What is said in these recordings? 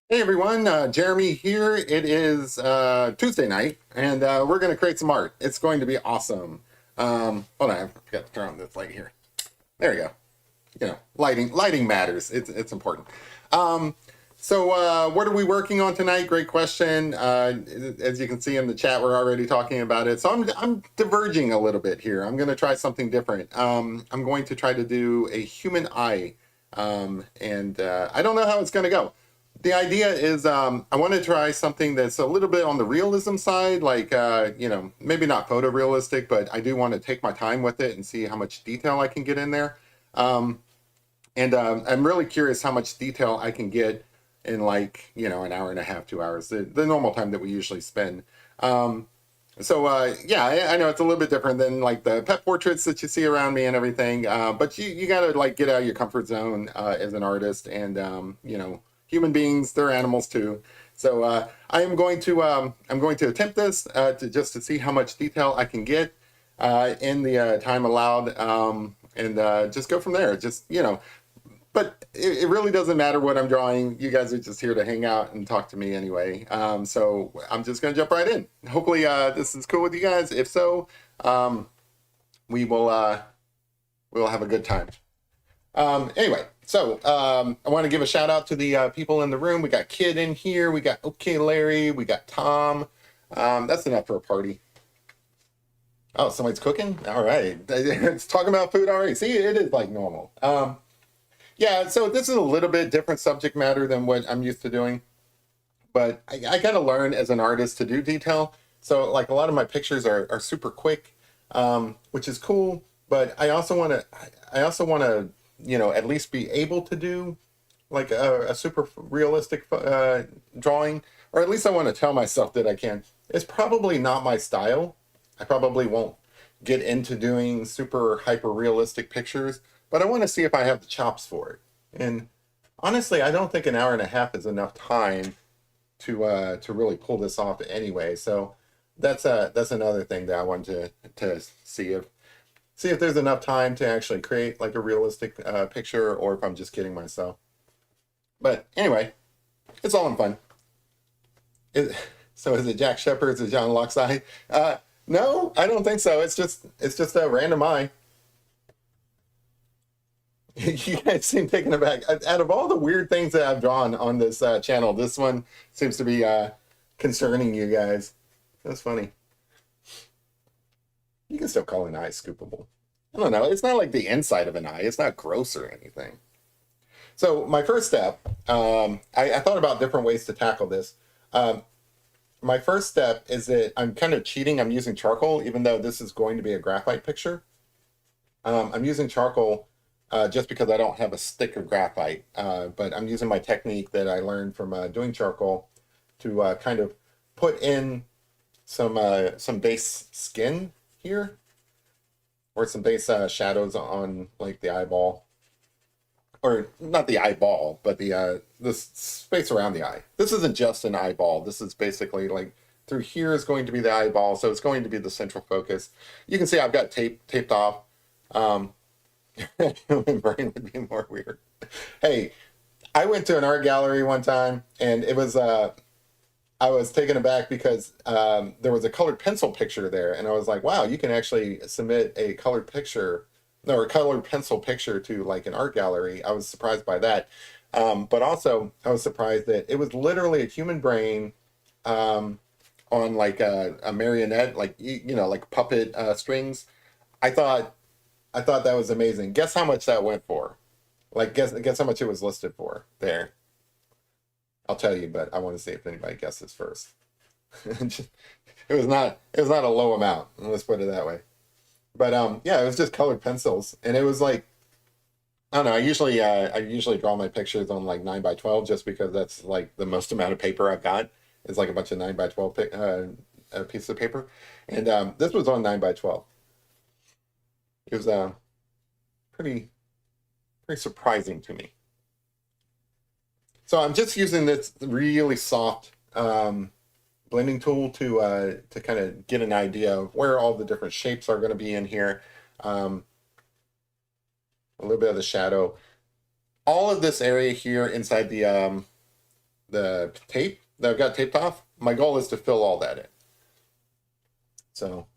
Hey everyone, Jeremy here. It is Tuesday night, and we're going to create some art. It's going to be awesome. Hold on, I forgot to turn on this light here. There we go. Lighting matters. It's important. Um, what are we working on tonight? Great question. As you can see in the chat, we're already talking about it. So I'm diverging a little bit here. I'm going to try something different. I'm going to try to do a human eye, and I don't know how it's going to go. The idea is I want to try something that's a little bit on the realism side, like maybe not photorealistic, but I do want to take my time with it and see how much detail I can get in there. Um, and I'm really curious how much detail I can get in an hour and a half, 2 hours, the normal time that we usually spend. Um, yeah, I know it's a little bit different than like the pet portraits that you see around me and everything. But you got to like get out of your comfort zone as an artist, and human beings, they're animals too. So I'm going to attempt this to see how much detail I can get in the time allowed, and just go from there. But it really doesn't matter what I'm drawing. You guys are just here to hang out and talk to me anyway. So I'm just going to jump right in. Hopefully, this is cool with you guys. If so, um, we will have a good time. Anyway, I want to give a shout out to the people in the room. We got Kid in here. We got OK Larry. We got Tom. That's enough for a party. Oh, somebody's cooking? All right. It's talking about food already. See, it is like normal. Yeah, so this is a little bit different subject matter than what I'm used to doing, but I got to learn as an artist to do detail. So like a lot of my pictures are super quick, which is cool, but I also want to at least be able to do like a super realistic drawing, or at least I want to tell myself that I can. It's probably not my style. I probably won't get into doing super hyper realistic pictures, but I want to see if I have the chops for it. And honestly, I don't think an hour and a half is enough time to really pull this off anyway. So that's another thing that I want to see if there's enough time to actually create like a realistic picture, or if I'm just kidding myself. But anyway, it's all in fun. Is, so is it Jack Shepard? Is it John Locke's eye? No, I don't think so. It's just a random eye. You guys seem taken aback. Out of all the weird things that I've drawn on this channel, this one seems to be concerning you guys. That's funny. You can still call an eye scoopable. I don't know. It's not like the inside of an eye. It's not gross or anything. So my first step, I thought about different ways to tackle this. Um, my first step is that I'm kind of cheating. I'm using charcoal, even though this is going to be a graphite picture. I'm using charcoal just because I don't have a stick of graphite, but I'm using my technique that I learned from doing charcoal to kind of put in some base skin here, or some base shadows on like the eyeball, or not the eyeball, but the space around the eye. This isn't just an eyeball. This is basically like through here is going to be the eyeball, so it's going to be the central focus. You can see I've got taped off. Um, my brain would be more weird. Hey, I went to an art gallery one time, and it was I was taken aback because there was a colored pencil picture there, and I was like, wow, you can actually submit a colored picture, no, or a colored pencil picture to like an art gallery. I was surprised by that. But also, I was surprised that it was literally a human brain um, on like a marionette, like like puppet strings. I thought I thought that was amazing. Guess how much that went for? Like guess how much it was listed for there. I'll tell you, but I want to see if anybody guesses first. It was not a low amount. Let's put it that way. But yeah, it was just colored pencils, and it was like I don't know. I usually draw my pictures on like 9 by 12 just because that's like the most amount of paper I've got. It's like a bunch of 9 by 12 pieces of paper, and this was on 9 by 12. It was pretty pretty surprising to me. So I'm just using this really soft blending tool to kind of get an idea of where all the different shapes are going to be in here. Um, a little bit of the shadow. All of this area here inside the tape that I've got taped off. My goal is to fill all that in. So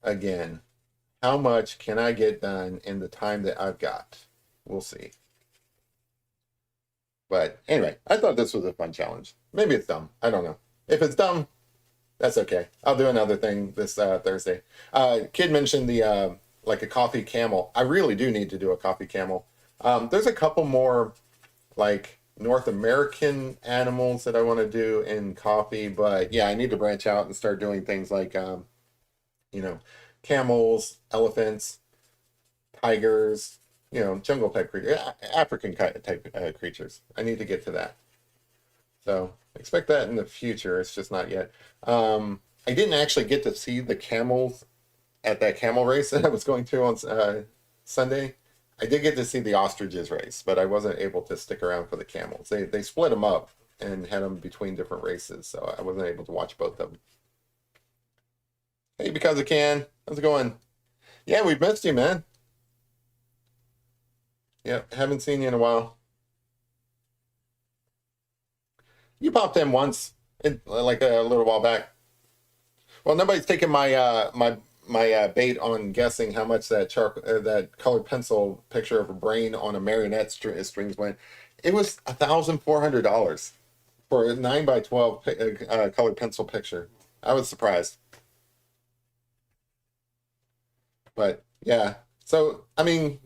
again, how much can I get done in the time that I've got? We'll see. But anyway, I thought this was a fun challenge. Maybe it's dumb. I don't know. If it's dumb, that's okay. I'll do another thing this Thursday. Kid mentioned the like a coffee camel. I really do need to do a coffee camel. There's a couple more like North American animals that I want to do in coffee, but yeah, I need to branch out and start doing things like you know, camels, elephants, tigers, you know, jungle type creatures, African type creatures. I need to get to that. So expect that in the future. It's just not yet. I didn't actually get to see the camels at that camel race that I was going to on Sunday. I did get to see the ostriches race, but I wasn't able to stick around for the camels. They split them up and had them between different races, so I wasn't able to watch both of them. Hey, because I can. How's it going? Yeah, we've missed you, man. Yep, haven't seen you in a while. You popped in once, like a little while back. Well, nobody's taking my bait on guessing how much that colored pencil picture of a brain on a marionette strings went. It was $1,400 for a 9x12 colored pencil picture. I was surprised, but yeah. So I mean,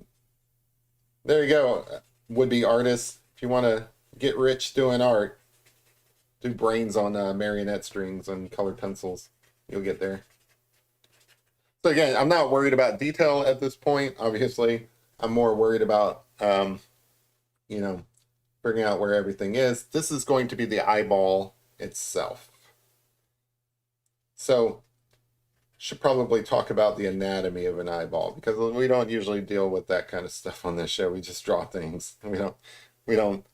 there you go, would-be artists. If you want to get rich doing art, do brains on marionette strings and colored pencils. You'll get there. So again, I'm not worried about detail at this point. Obviously, I'm more worried about, you know, figuring out where everything is. This is going to be the eyeball itself. So, should probably talk about the anatomy of an eyeball because we don't usually deal with that kind of stuff on this show. We just draw things. We don't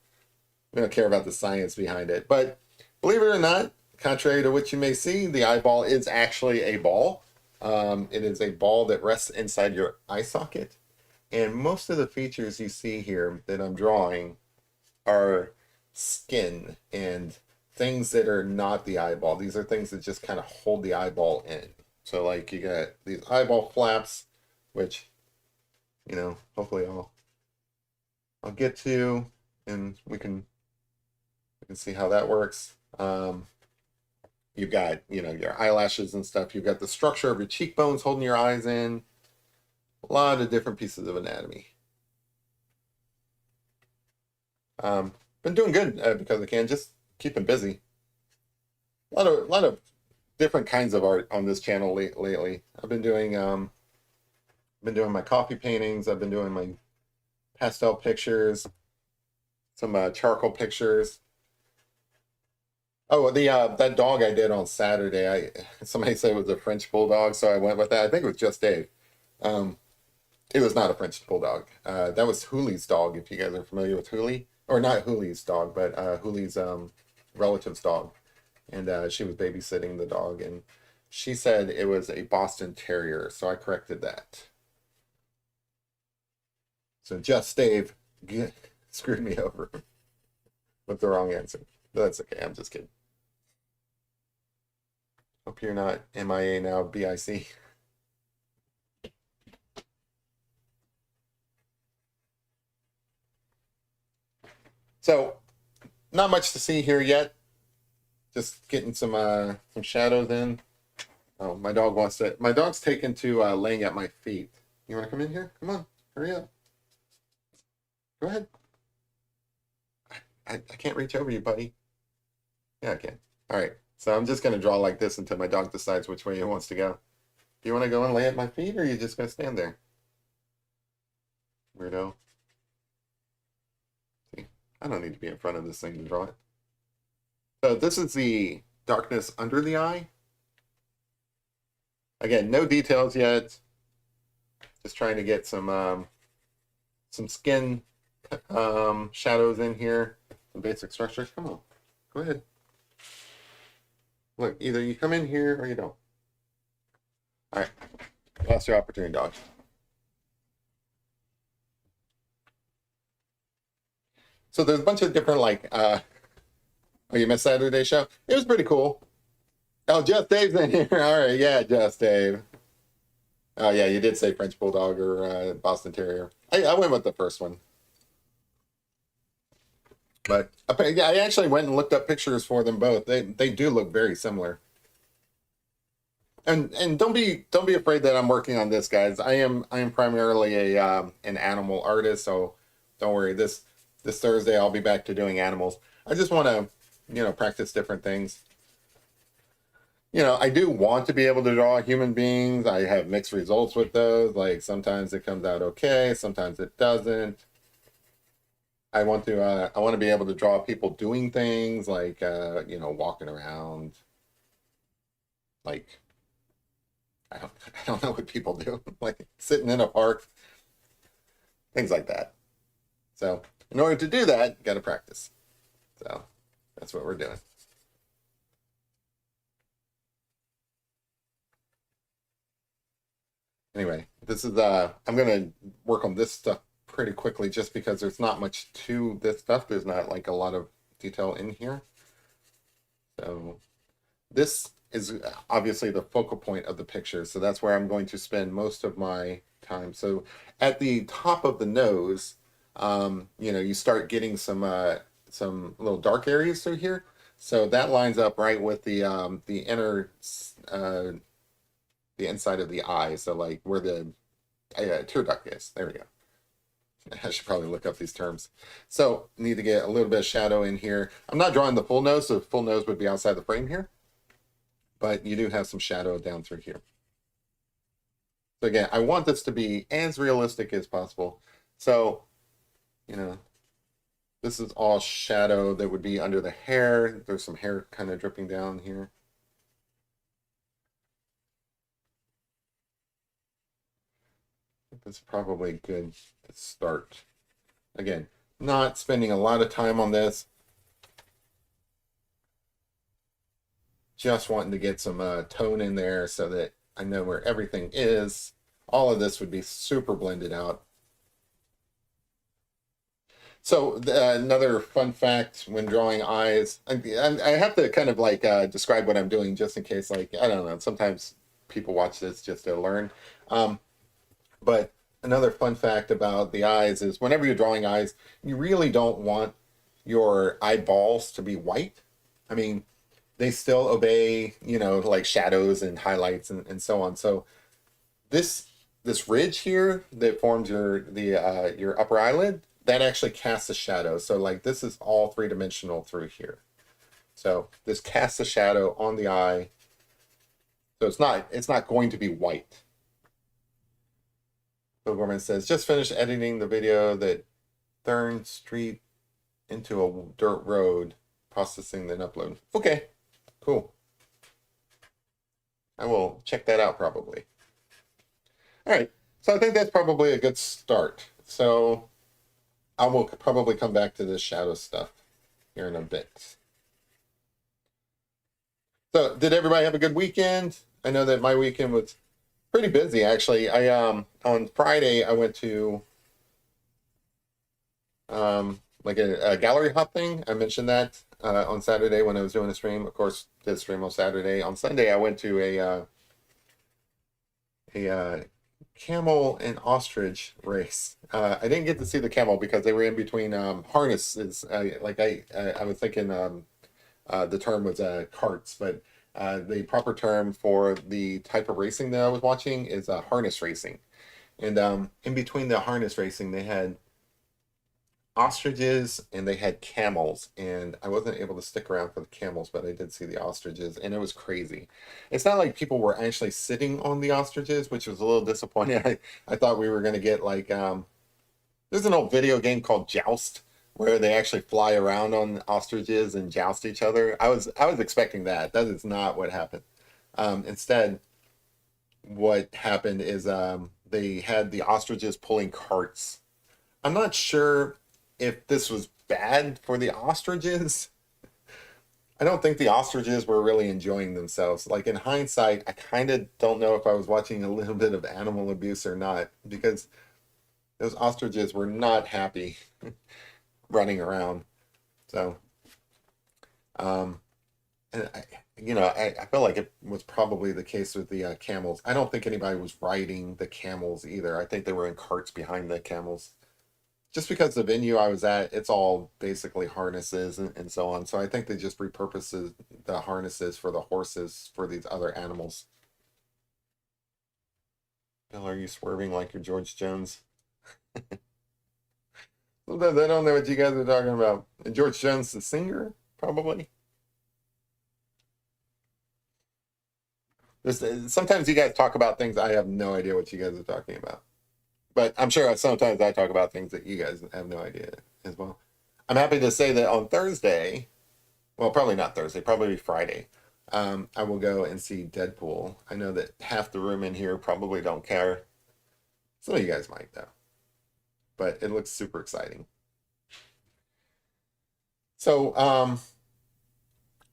care about the science behind it. But believe it or not, contrary to what you may see, the eyeball is actually a ball. It is a ball that rests inside your eye socket. And most of the features you see here that I'm drawing are skin and things that are not the eyeball. These are things that just kind of hold the eyeball in. So like you got these eyeball flaps, which, you know, hopefully I'll get to, and we can see how that works. You've got, you know, your eyelashes and stuff. You've got the structure of your cheekbones holding your eyes in. A lot of different pieces of anatomy. Been doing good because I can, just keeping busy. A lot of different kinds of art on this channel lately. I've been doing my coffee paintings. I've been doing my pastel pictures, some charcoal pictures. Oh, the that dog I did on Saturday. Somebody said it was a French bulldog, so I went with that. I think it was just Dave. It was not a French bulldog. That was Hoolie's dog. If you guys are familiar with Hoolie, or not Hoolie's dog, but Hoolie's relative's dog, and she was babysitting the dog, and she said it was a Boston Terrier, so I corrected that. So just Dave screwed me over with the wrong answer. That's okay. I'm just kidding. Hope you're not MIA now, BIC. So, not much to see here yet. Just getting some shadows in. Oh, my dog's taken to laying at my feet. You want to come in here? Come on, hurry up. Go ahead. I can't reach over you, buddy. Yeah, I can. All right. So I'm just going to draw like this until my dog decides which way he wants to go. Do you want to go and lay at my feet, or are you just going to stand there? Weirdo. See, I don't need to be in front of this thing to draw it. So this is the darkness under the eye. Again, no details yet. Just trying to get some skin shadows in here. Some basic structure. Come on, go ahead. Look, either you come in here or you don't. All right, lost your opportunity, dog. So there's a bunch of different like Oh, you missed Saturday's show? It was pretty cool. Oh, Just Dave's in here. All right, yeah, Just Dave. Oh, yeah, you did say French Bulldog or Boston Terrier. I went with the first one. But yeah, I actually went and looked up pictures for them both. They do look very similar. And don't be afraid that I'm working on this, guys. I am primarily a an animal artist, so don't worry. This Thursday I'll be back to doing animals. I just want to, practice different things. I do want to be able to draw human beings. I have mixed results with those. Like sometimes it comes out okay, sometimes it doesn't. I want to be able to draw people doing things like walking around. Like I don't know what people do, like sitting in a park, things like that. So in order to do that, you got to practice. So that's what we're doing. Anyway, this is I'm gonna work on this stuff pretty quickly just because there's not much to this stuff. There's not like a lot of detail in here. So this is obviously the focal point of the picture. So that's where I'm going to spend most of my time. So at the top of the nose, you start getting some little dark areas through here. So that lines up right with the inner uh, the inside of the eye. So like where the tear duct is. There we go. I should probably look up these terms. So need to get a little bit of shadow in here. I'm not drawing the full nose, so the full nose would be outside the frame here. But you do have some shadow down through here. So again, I want this to be as realistic as possible. So, this is all shadow that would be under the hair. There's some hair kind of dripping down here. That's probably good to start. Again, not spending a lot of time on this. Just wanting to get some tone in there so that I know where everything is. All of this would be super blended out. So another fun fact when drawing eyes, I have to kind of like describe what I'm doing just in case, like, I don't know, sometimes people watch this just to learn. But another fun fact about the eyes is whenever you're drawing eyes, you really don't want your eyeballs to be white. I mean, they still obey, like shadows and highlights and so on. So this this ridge here that forms your upper eyelid, that actually casts a shadow. So like this is all three-dimensional through here. So this casts a shadow on the eye. So it's not going to be white. Bill Gorman says, just finished editing the video that turned street into a dirt road, processing then upload. Okay, cool. I will check that out probably. All right, so I think that's probably a good start. So I will probably come back to this shadow stuff here in a bit. So did everybody have a good weekend? I know that my weekend was pretty busy actually. I on Friday I went to like a gallery hop thing. I mentioned that on Saturday when I was doing a stream. Of course, did stream on Saturday. On Sunday I went to a camel and ostrich race. I didn't get to see the camel because they were in between harnesses. I was thinking the term was carts, but the proper term for the type of racing that I was watching is harness racing. And in between the harness racing, they had ostriches and they had camels, and I wasn't able to stick around for the camels, but I did see the ostriches, and it was crazy. It's not like people were actually sitting on the ostriches, which was a little disappointing. I thought we were going to get like there's an old video game called Joust where they actually fly around on ostriches and joust each other. I was expecting that. That is not what happened. Instead, what happened is they had the ostriches pulling carts. I'm not sure if this was bad for the ostriches. I don't think the ostriches were really enjoying themselves. Like in hindsight, I kind of don't know if I was watching a little bit of animal abuse or not, because those ostriches were not happy running around. So Um, and I feel like it was probably the case with the camels. I don't think anybody was riding the camels either. I think they were in carts behind the camels. Just because the venue I was at, it's all basically harnesses and so on. So I think they just repurposes the harnesses for the horses for these other animals. Bill, are you swerving like you're George Jones? Sometimes I don't know what you guys are talking about. And George Jones, the singer, probably. Sometimes you guys talk about things I have no idea what you guys are talking about. But I'm sure sometimes I talk about things that you guys have no idea as well. I'm happy to say that on Thursday, well, probably not Thursday, probably Friday, I will go and see Deadpool. I know that half the room in here probably don't care. Some of you guys might, though. But it looks super exciting. So,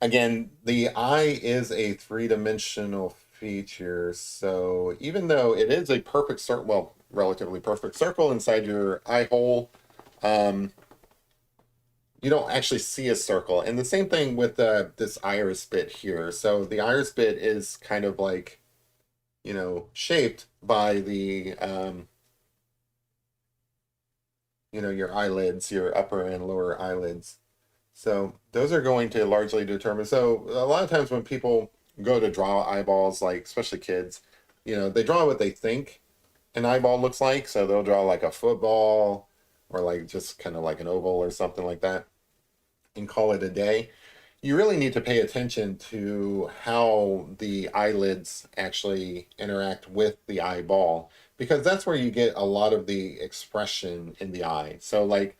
again, the eye is a three-dimensional feature. So even though it is a perfect circle, well, relatively perfect circle inside your eye hole, um, you don't actually see a circle. And the same thing with this iris bit here. So the iris bit is kind of like, shaped by the, your eyelids, your upper and lower eyelids. So those are going to largely determine. So a lot of times when people go to draw eyeballs, like especially kids, they draw what they think an eyeball looks like. So they'll draw like a football or like just kind of like an oval or something like that and call it a day. You really need to pay attention to how the eyelids actually interact with the eyeball because that's where you get a lot of the expression in the eye. So like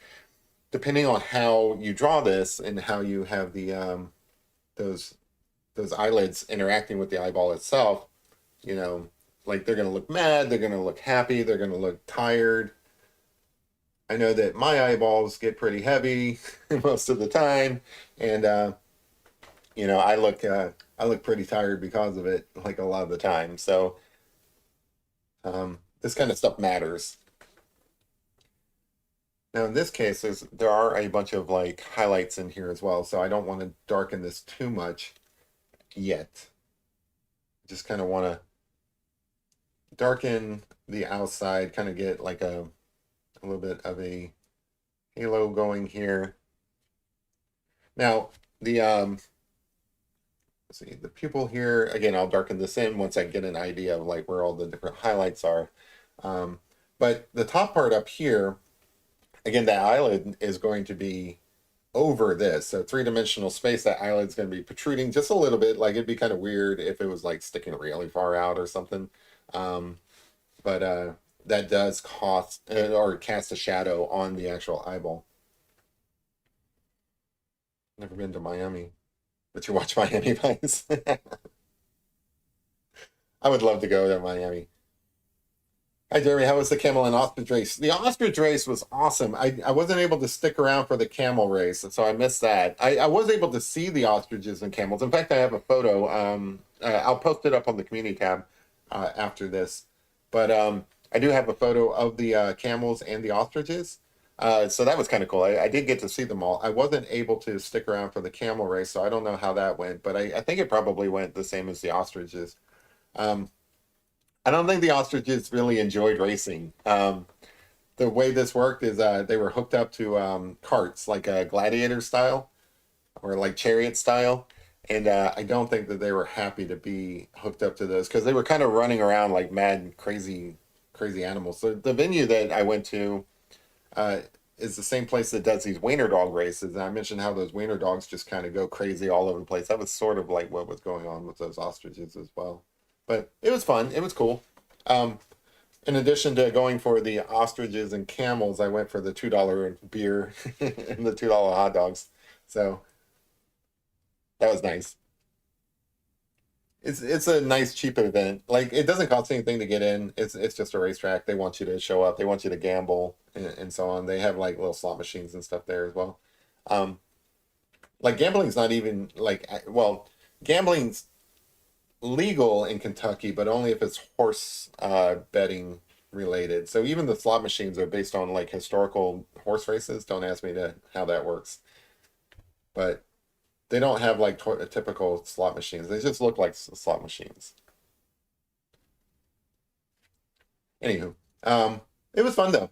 depending on how you draw this and how you have the those those eyelids interacting with the eyeball itself, you know, like they're going to look mad, they're going to look happy, they're going to look tired. I know that my eyeballs get pretty heavy most of the time, and I look pretty tired because of it, like a lot of the time. So this kind of stuff matters. Now in this case, there are a bunch of like highlights in here as well, so I don't want to darken this too much yet. Just kind of want to darken the outside, kind of get like a little bit of a halo going here. Now the let's see the pupil here again. I'll darken this in once I get an idea of like where all the different highlights are. Um, but the top part up here, again, that eyelid is going to be over this. So three-dimensional space, that eyelid's going to be protruding just a little bit. Like it'd be kind of weird if it was like sticking really far out or something. Um, but that does cost or cast a shadow on the actual eyeball. Never been to Miami, but you watch Miami Vice. I would love to go to Miami. Hi, Jeremy. How was the camel and ostrich race? The ostrich race was awesome. I wasn't able to stick around for the camel race, so I missed that. I was able to see the ostriches and camels. In fact, I have a photo. I'll post it up on the community tab after this. But I do have a photo of the camels and the ostriches. So that was kind of cool. I did get to see them all. I wasn't able to stick around for the camel race, so I don't know how that went, but I think it probably went the same as the ostriches. Um, I don't think the ostriches really enjoyed racing. The way this worked is they were hooked up to carts, like a gladiator style or like chariot style. And I don't think that they were happy to be hooked up to those because they were kind of running around like mad, crazy, crazy animals. So the venue that I went to uh, is the same place that does these wiener dog races. And I mentioned how those wiener dogs just kind of go crazy all over the place. That was sort of like what was going on with those ostriches as well. But it was fun. It was cool. Um, in addition to going for the ostriches and camels, I went for the $2 beer and the $2 hot dogs. So that was nice. It's a nice cheap event. Like it doesn't cost anything to get in. It's just a racetrack. They want you to show up. They want you to gamble and so on. They have like little slot machines and stuff there as well. Um, like gambling's not even like well, gambling's legal in Kentucky, but only if it's horse betting related. So even the slot machines are based on like historical horse races. Don't ask me to how that works. But They don't have like typical slot machines. They just look like slot machines. Anywho, it was fun though.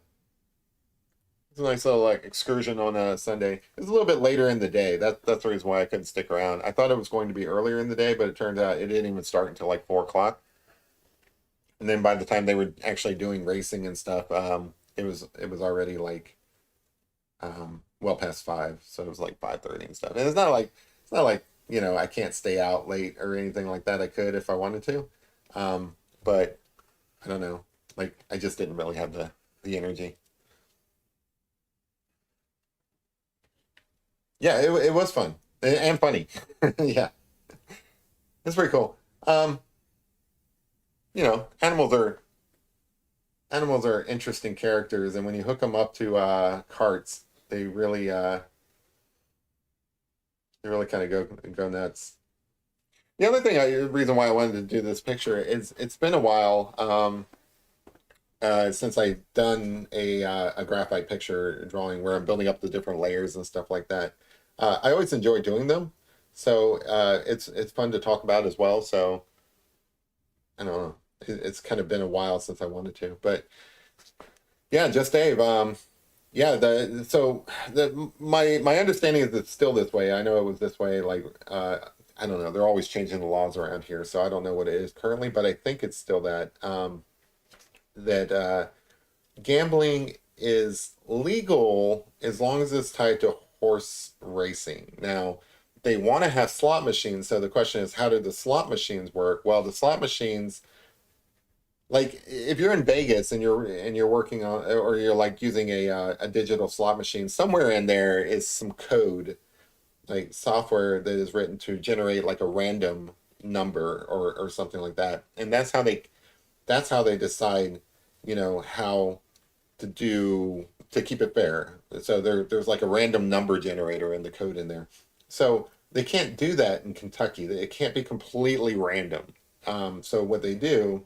It's a nice little like excursion on a Sunday. It was a little bit later in the day. That's the reason why I couldn't stick around. I thought it was going to be earlier in the day, but it turns out it didn't even start until like 4 o'clock. And then by the time they were actually doing racing and stuff, it was already like well past 5, so it was like 5:30 and stuff. And it's not like I can't stay out late or anything like that. I could if I wanted to, but I don't know. Like I just didn't really have the energy. Yeah, it was fun and funny. Yeah, it's pretty cool. Um, animals are interesting characters, and when you hook them up to carts, they really kind of go nuts. The other reason why I wanted to do this picture is it's been a while since I've done a graphite picture drawing where I'm building up the different layers and stuff like that. I always enjoy doing them, so it's fun to talk about as well. So I don't know. It's kind of been a while since I wanted to, but yeah, just Dave. Yeah, my understanding is it's still this way. I know it was this way. Like I don't know. They're always changing the laws around here, so I don't know what it is currently, but I think it's still that gambling is legal as long as it's tied to horse racing. Now, they want to have slot machines, so the question is, how do the slot machines work? Well, the slot machines, like if you're in Vegas and you're working on or you're like using a digital slot machine, somewhere in there is some code, like software that is written to generate like a random number or something like that. And that's how they decide, how to keep it fair. So there's like a random number generator in the code in there. So they can't do that in Kentucky. It can't be completely random. So what they do,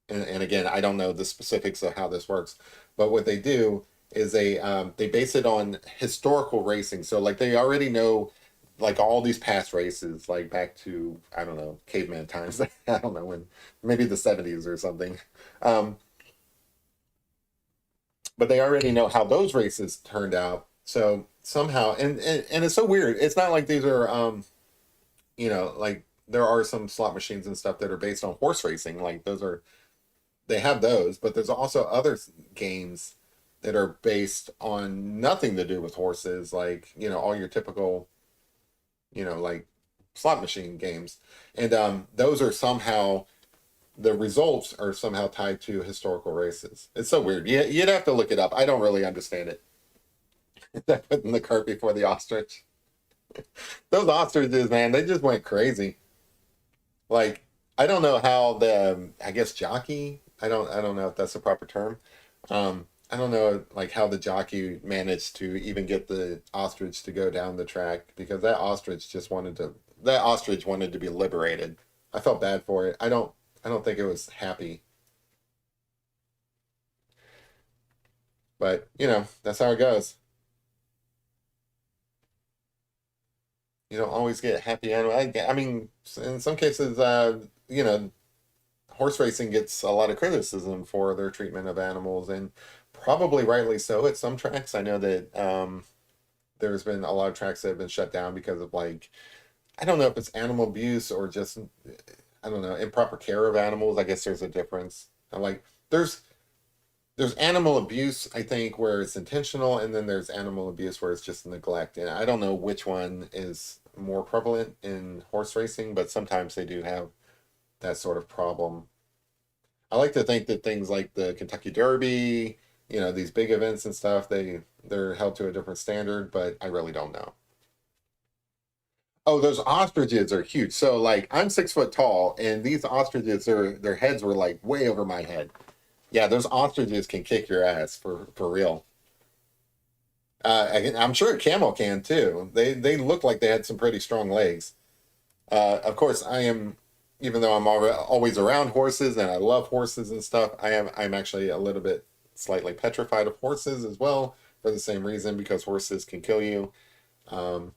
and again, I don't know the specifics of how this works, but what they do is they base it on historical racing. So like they already know like all these past races, like back to I don't know caveman times. I don't know when, maybe the 70s or something. Um, but they already know how those races turned out. So somehow, and it's so weird. It's not like these are, like there are some slot machines and stuff that are based on horse racing. Like they have those, but there's also other games that are based on nothing to do with horses, like, all your typical, like slot machine games. And those are somehow the results are somehow tied to historical races. It's so weird. You'd have to look it up. I don't really understand it. That putting the cart before the ostrich. Those ostriches, man, they just went crazy. Like, I don't know how I guess jockey. I don't know if that's the proper term. I don't know like how the jockey managed to even get the ostrich to go down the track because that ostrich wanted to be liberated. I felt bad for it. I don't think it was happy, but that's how it goes. You don't always get happy animal. I mean, in some cases, horse racing gets a lot of criticism for their treatment of animals, and probably rightly so at some tracks. I know that there's been a lot of tracks that have been shut down because of like I don't know if it's animal abuse or just I don't know improper care of animals. I guess there's a difference. Like there's there's animal abuse, I think, where it's intentional, and then there's animal abuse where it's just neglect. And I don't know which one is more prevalent in horse racing, but sometimes they do have that sort of problem. I like to think that things like the Kentucky Derby, these big events and stuff, they're held to a different standard, but I really don't know. Oh, those ostriches are huge. So like I'm 6 foot tall, and these ostriches, their heads were like way over my head. Yeah, those ostriches can kick your ass for real. I'm sure a camel can too. They look like they had some pretty strong legs. Of course, even though I'm always around horses and I love horses and stuff, I'm actually a little bit slightly petrified of horses as well for the same reason because horses can kill you. Um,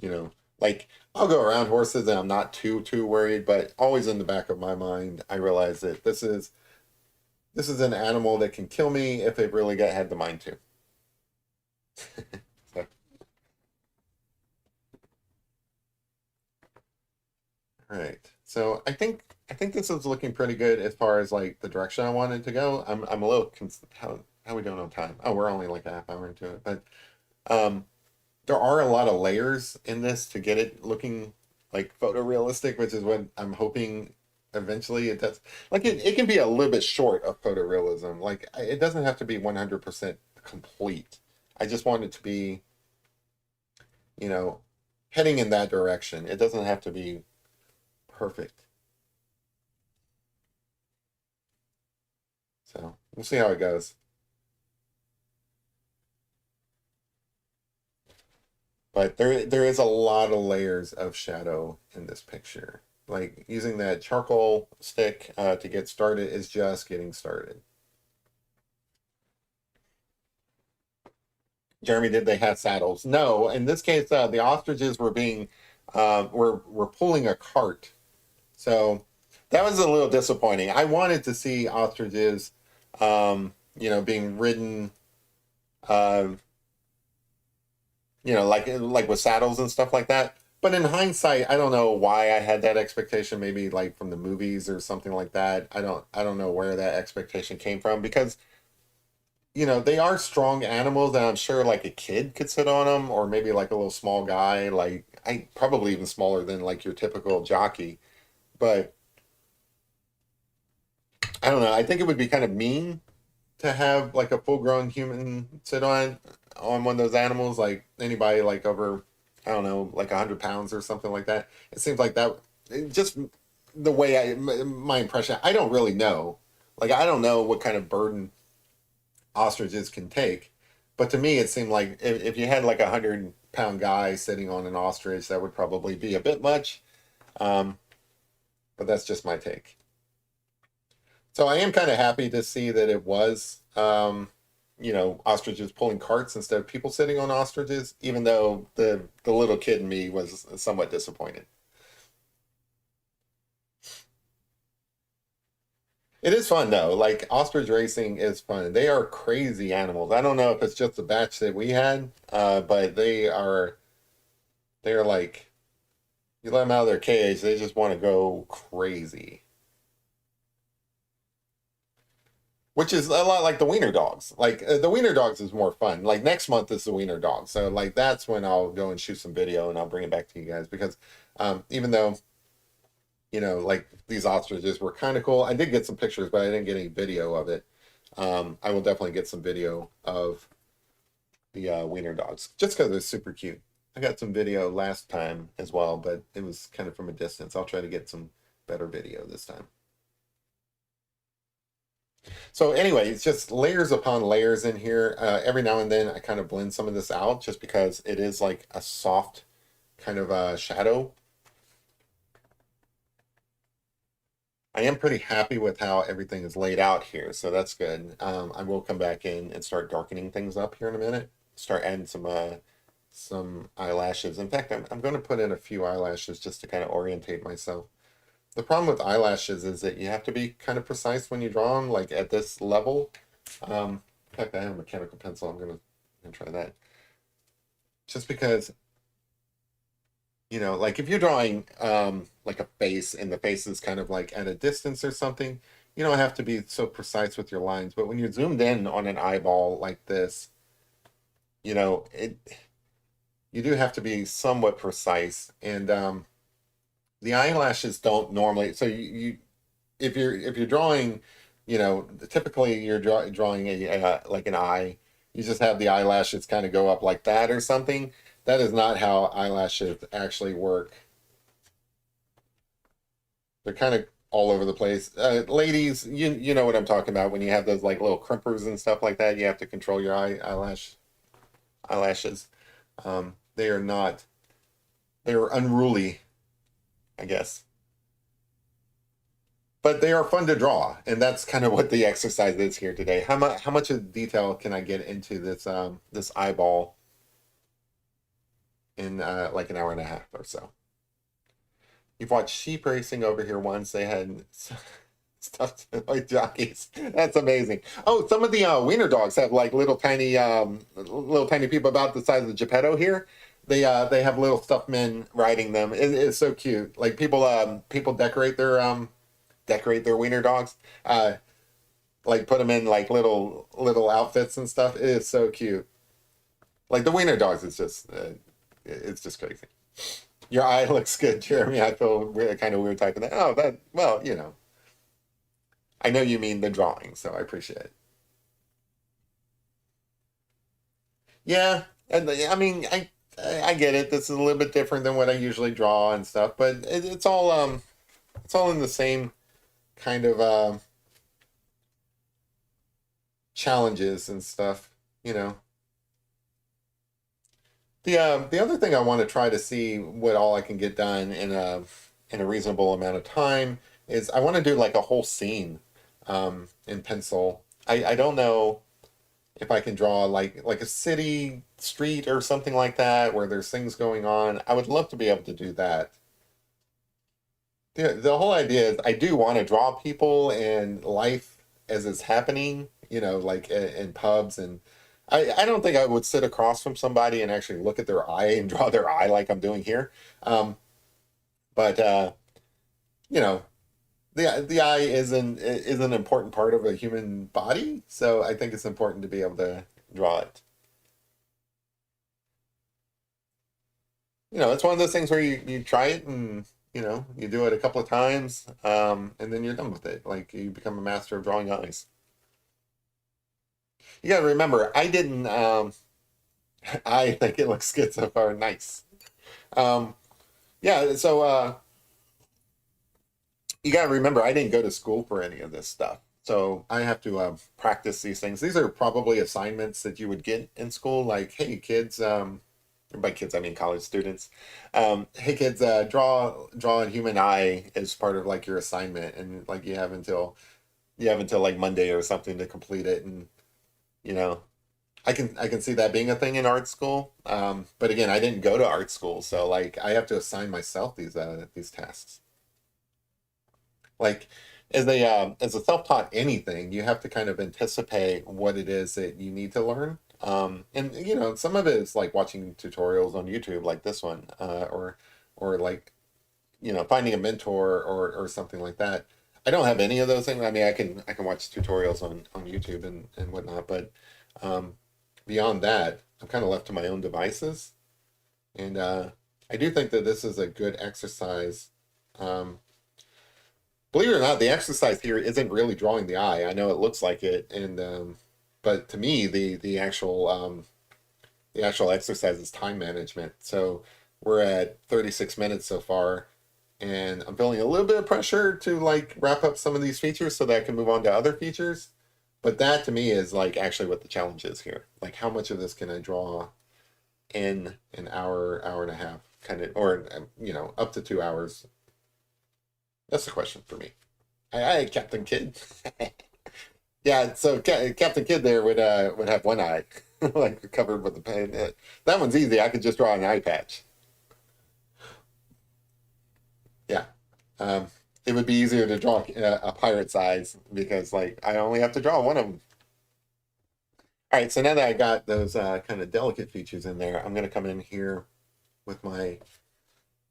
You know, like I'll go around horses and I'm not too worried, but always in the back of my mind, I realize that this is an animal that can kill me if it really had the mind to. So, all right. So I think this is looking pretty good as far as like the direction I wanted to go. I'm a little how we doing on time? Oh, we're only like a half hour into it, but um, there are a lot of layers in this to get it looking like photorealistic, which is what I'm hoping eventually it does. Like it can be a little bit short of photorealism. Like it doesn't have to be 100% complete. I just want it to be, you know, heading in that direction. It doesn't have to be perfect. So we'll see how it goes. But there is a lot of layers of shadow in this picture. Like using that charcoal stick to get started is just getting started. Jeremy, did they have saddles? No. In this case, the ostriches were being were pulling a cart. So that was a little disappointing. I wanted to see ostriches, being ridden, uh, like with saddles and stuff like that. But in hindsight, I don't know why I had that expectation. Maybe like from the movies or something like that. I don't know where that expectation came from because they are strong animals, and I'm sure like a kid could sit on them, or maybe like a little small guy, like I probably even smaller than like your typical jockey. But I don't know. I think it would be kind of mean to have like a full grown human sit on one of those animals, like anybody like over, I don't know, like 100 pounds or something like that. It seems like that just the way my impression. I don't really know. Like I don't know what kind of burden ostriches can take, but to me it seemed like if you had like 100-pound guy sitting on an ostrich, that would probably be a bit much. Um, but that's just my take. So I am kind of happy to see that it was, ostriches pulling carts instead of people sitting on ostriches, even though the little kid in me was somewhat disappointed. It is fun though. Like ostrich racing is fun. They are crazy animals. I don't know if it's just the batch that we had, but they're like you let them out of their cage, they just want to go crazy. Which is a lot like the wiener dogs. Like the wiener dogs is more fun. Like next month is the wiener dog, so like that's when I'll go and shoot some video and I'll bring it back to you guys because even though like these ostriches were kind of cool, I did get some pictures, but I didn't get any video of it. I will definitely get some video of the wiener dogs just because they're super cute. I got some video last time as well, but it was kind of from a distance. I'll try to get some better video this time. So anyway, it's just layers upon layers in here. Every now and then I kind of blend some of this out just because it is like a soft kind of shadow. I am pretty happy with how everything is laid out here, so that's good. I will come back in and start darkening things up here in a minute. Start adding some eyelashes. In fact, I'm going to put in a few eyelashes just to kind of orientate myself. The problem with eyelashes is that you have to be kind of precise when you draw them, like at this level. In fact, I have a mechanical pencil. I'm gonna try that. Just because, like if you're drawing like a face and the face is kind of like at a distance or something, you don't have to be so precise with your lines. But when you're zoomed in on an eyeball like this, it you do have to be somewhat precise. And the eyelashes don't normally. So you if you're drawing, typically you're drawing like an eye. You just have the eyelashes kind of go up like that or something. That is not how eyelashes actually work. They're kind of all over the place. Ladies, you know what I'm talking about when you have those like little crimpers and stuff like that. You have to control your eyelashes. They are not. They are unruly, I guess. But they are fun to draw, and that's kind of what the exercise is here today. How much of detail can I get into this eyeball? in like an hour and a half or so. You've watched sheep racing over here once. They had stuffed like jockeys. That's amazing. Oh, some of the wiener dogs have like little tiny people about the size of Geppetto here. They have little stuffed men riding them. It's so cute. Like people decorate their wiener dogs. Like put them in like little outfits and stuff. It is so cute. Like the wiener dogs is just it's just crazy. Your eye looks good, Jeremy. I feel kind of weird typing that. Oh, that well, I know you mean the drawing, so I appreciate it. Yeah, and I mean, I get it. This is a little bit different than what I usually draw and stuff, but it's all in the same kind of challenges and stuff. You know, the other thing I want to try to see what all I can get done in a reasonable amount of time is I want to do like a whole scene in pencil. I don't know if I can draw like a city street or something like that where there's things going on. I would love to be able to do that. The whole idea is I do want to draw people and life as it's happening, like in pubs. And I don't think I would sit across from somebody and actually look at their eye and draw their eye like I'm doing here. Um, but you know, the eye is an important part of a human body, so I think it's important to be able to draw it. It's one of those things where you try it and you do it a couple of times, and then you're done with it. Like you become a master of drawing eyes. You got to remember, I didn't. I think it looks good so far. Nice. Um, yeah. So you got to remember, I didn't go to school for any of this stuff. So I have to practice these things. These are probably assignments that you would get in school, like, hey, kids, by kids I mean college students. Hey, kids, draw a human eye as part of like your assignment, and like you have until like Monday or something to complete it. And you know, I can see that being a thing in art school. But again, I didn't go to art school, so like I have to assign myself these tasks. Like as a self-taught anything, you have to kind of anticipate what it is that you need to learn. And some of it is like watching tutorials on YouTube like this one, or like finding a mentor or something like that. I don't have any of those things. I mean, I can watch tutorials on YouTube and whatnot, but um, beyond that, I'm kind of left to my own devices. And I do think that this is a good exercise. Um, Believe it or not, the exercise here isn't really drawing the eye. I know it looks like it, and but to me, the actual exercise is time management. So we're at 36 minutes so far, and I'm feeling a little bit of pressure to like wrap up some of these features so that I can move on to other features. But that to me is like actually what the challenge is here. Like how much of this can I draw in an hour, hour and a half, kind of, or up to 2 hours. That's the question for me. Hi, Captain Kidd. Yeah, so Captain Kidd there would have one eye like covered with the paint. That one's easy. I could just draw an eye patch. Yeah. Um, it would be easier to draw a pirate's eyes because like I only have to draw one of them. All right, so now that I got those kind of delicate features in there, I'm going to come in here with my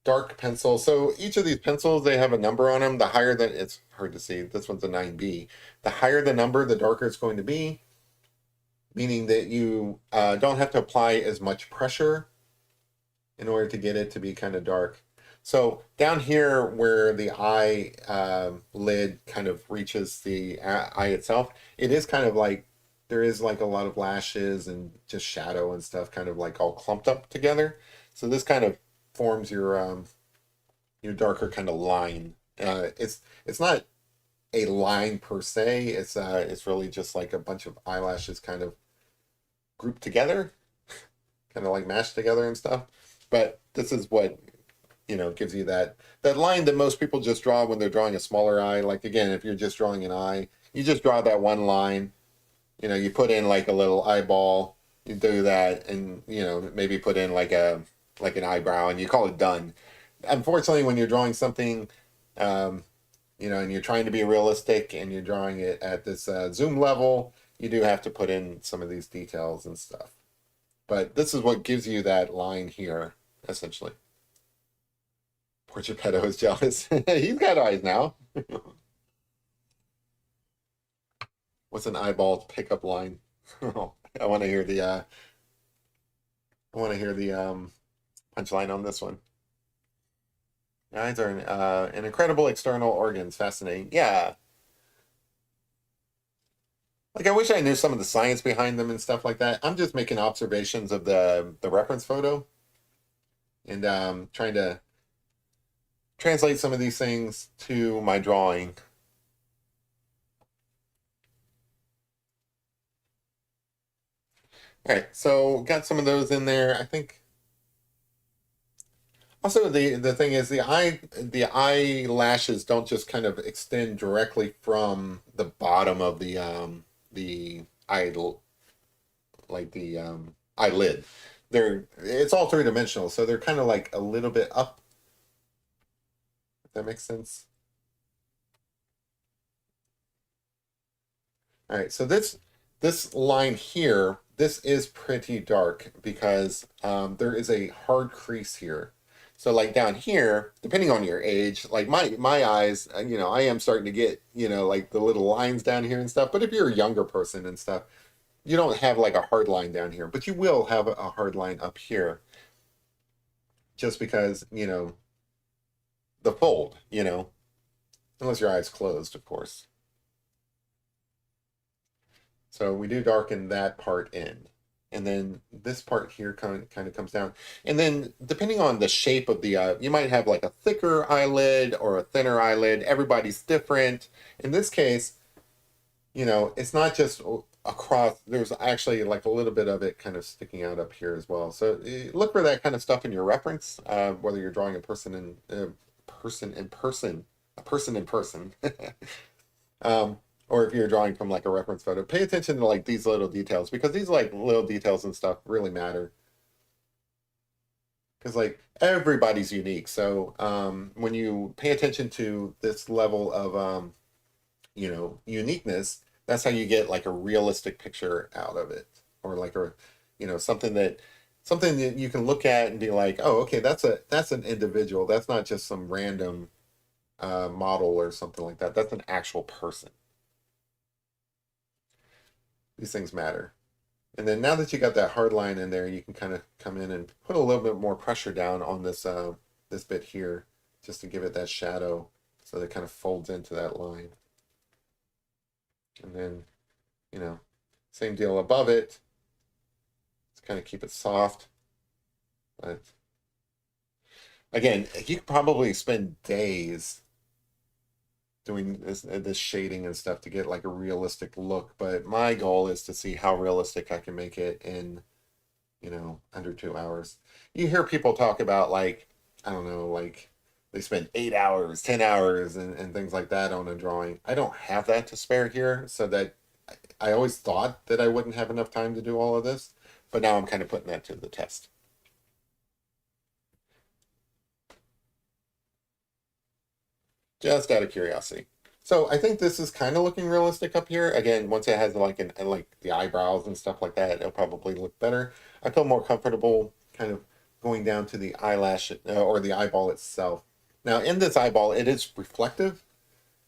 dark pencil. So each of these pencils, they have a number on them. The higher that it's hard to see, this one's a 9B. The higher the number, the darker it's going to be, meaning that you don't have to apply as much pressure in order to get it to be kind of dark. So down here where the eye lid kind of reaches the eye itself, it is kind of like there is like a lot of lashes and just shadow and stuff kind of like all clumped up together. So this kind of forms your darker kind of line. It's not a line per se. It's really just like a bunch of eyelashes kind of grouped together, kind of like mashed together and stuff. But this is what gives you that line that most people just draw when they're drawing a smaller eye. Like again, if you're just drawing an eye, you just draw that one line. You put in like a little eyeball. You do that, and maybe put in like like an eyebrow, and you call it done. Unfortunately, when you're drawing something, um, and you're trying to be realistic and you're drawing it at this zoom level, you do have to put in some of these details and stuff. But this is what gives you that line here, essentially. Poor Geppetto is jealous. He's got eyes now. What's an eyeball pickup line? I want to hear the punchline on this one. Eyes are an incredible external organs. Fascinating. Yeah. Like I wish I knew some of the science behind them and stuff like that. I'm just making observations of the reference photo and trying to translate some of these things to my drawing. All right, so got some of those in there. I think also the thing is the eyelashes don't just kind of extend directly from the bottom of the eye, like the eyelid. It's all three dimensional, so they're kind of like a little bit up, if that makes sense. All right, so this line here, this is pretty dark because there is a hard crease here. So like down here, depending on your age, like my eyes, I am starting to get, like the little lines down here and stuff. But if you're a younger person and stuff, you don't have like a hard line down here, but you will have a hard line up here just because, the fold, unless your eyes closed, of course. So we do darken that part in. And then this part here kind of comes down. And then depending on the shape of the, you might have like a thicker eyelid or a thinner eyelid. Everybody's different. In this case, it's not just across, there's actually like a little bit of it kind of sticking out up here as well. So look for that kind of stuff in your reference, whether you're drawing a person in person. Or if you're drawing from like a reference photo, pay attention to like these little details because these like little details and stuff really matter. Because like everybody's unique. So when you pay attention to this level of uniqueness, that's how you get like a realistic picture out of it. Or like something that you can look at and be like, oh, okay, that's an individual. That's not just some random model or something like that. That's an actual person. These things matter. And then now that you got that hard line in there, you can kind of come in and put a little bit more pressure down on this bit here, just to give it that shadow, so that it kind of folds into that line. And then, same deal above it. Let's kind of keep it soft. But again, you could probably spend days doing this shading and stuff to get like a realistic look. But my goal is to see how realistic I can make it in under 2 hours. You hear people talk about like, I don't know, like they spend 8 hours, 10 hours and things like that on a drawing. I don't have that to spare here, so that I always thought that I wouldn't have enough time to do all of this, but now I'm kind of putting that to the test. Just out of curiosity. So I think this is kind of looking realistic up here. Again, once it has like the eyebrows and stuff like that, it'll probably look better. I feel more comfortable kind of going down to the eyelash or the eyeball itself. Now in this eyeball, it is reflective.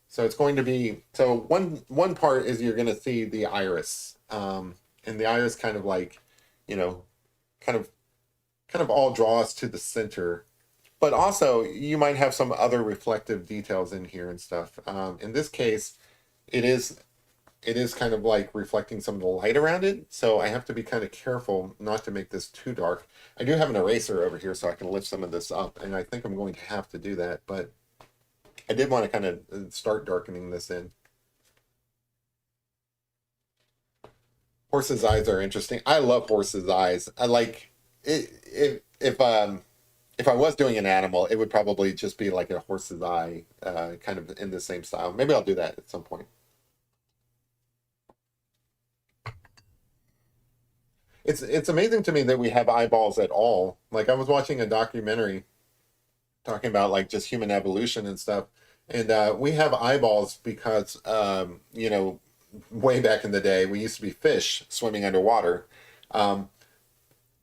So it's going to be, so one part is you're going to see the iris. And the iris kind of like, you know, kind of all draws to the center, but also you might have some other reflective details in here and stuff. In this case, it is kind of like reflecting some of the light around it. So I have to be kind of careful not to make this too dark. I do have an eraser over here so I can lift some of this up, and I think I'm going to have to do that, but I did want to kind of start darkening this in. Horses' eyes are interesting. I love horses' eyes. I like it, if I was doing an animal, it would probably just be like a horse's eye, kind of in the same style. Maybe I'll do that at some point. It's amazing to me that we have eyeballs at all. Like I was watching a documentary talking about like just human evolution and stuff, and we have eyeballs because way back in the day we used to be fish swimming underwater. Um,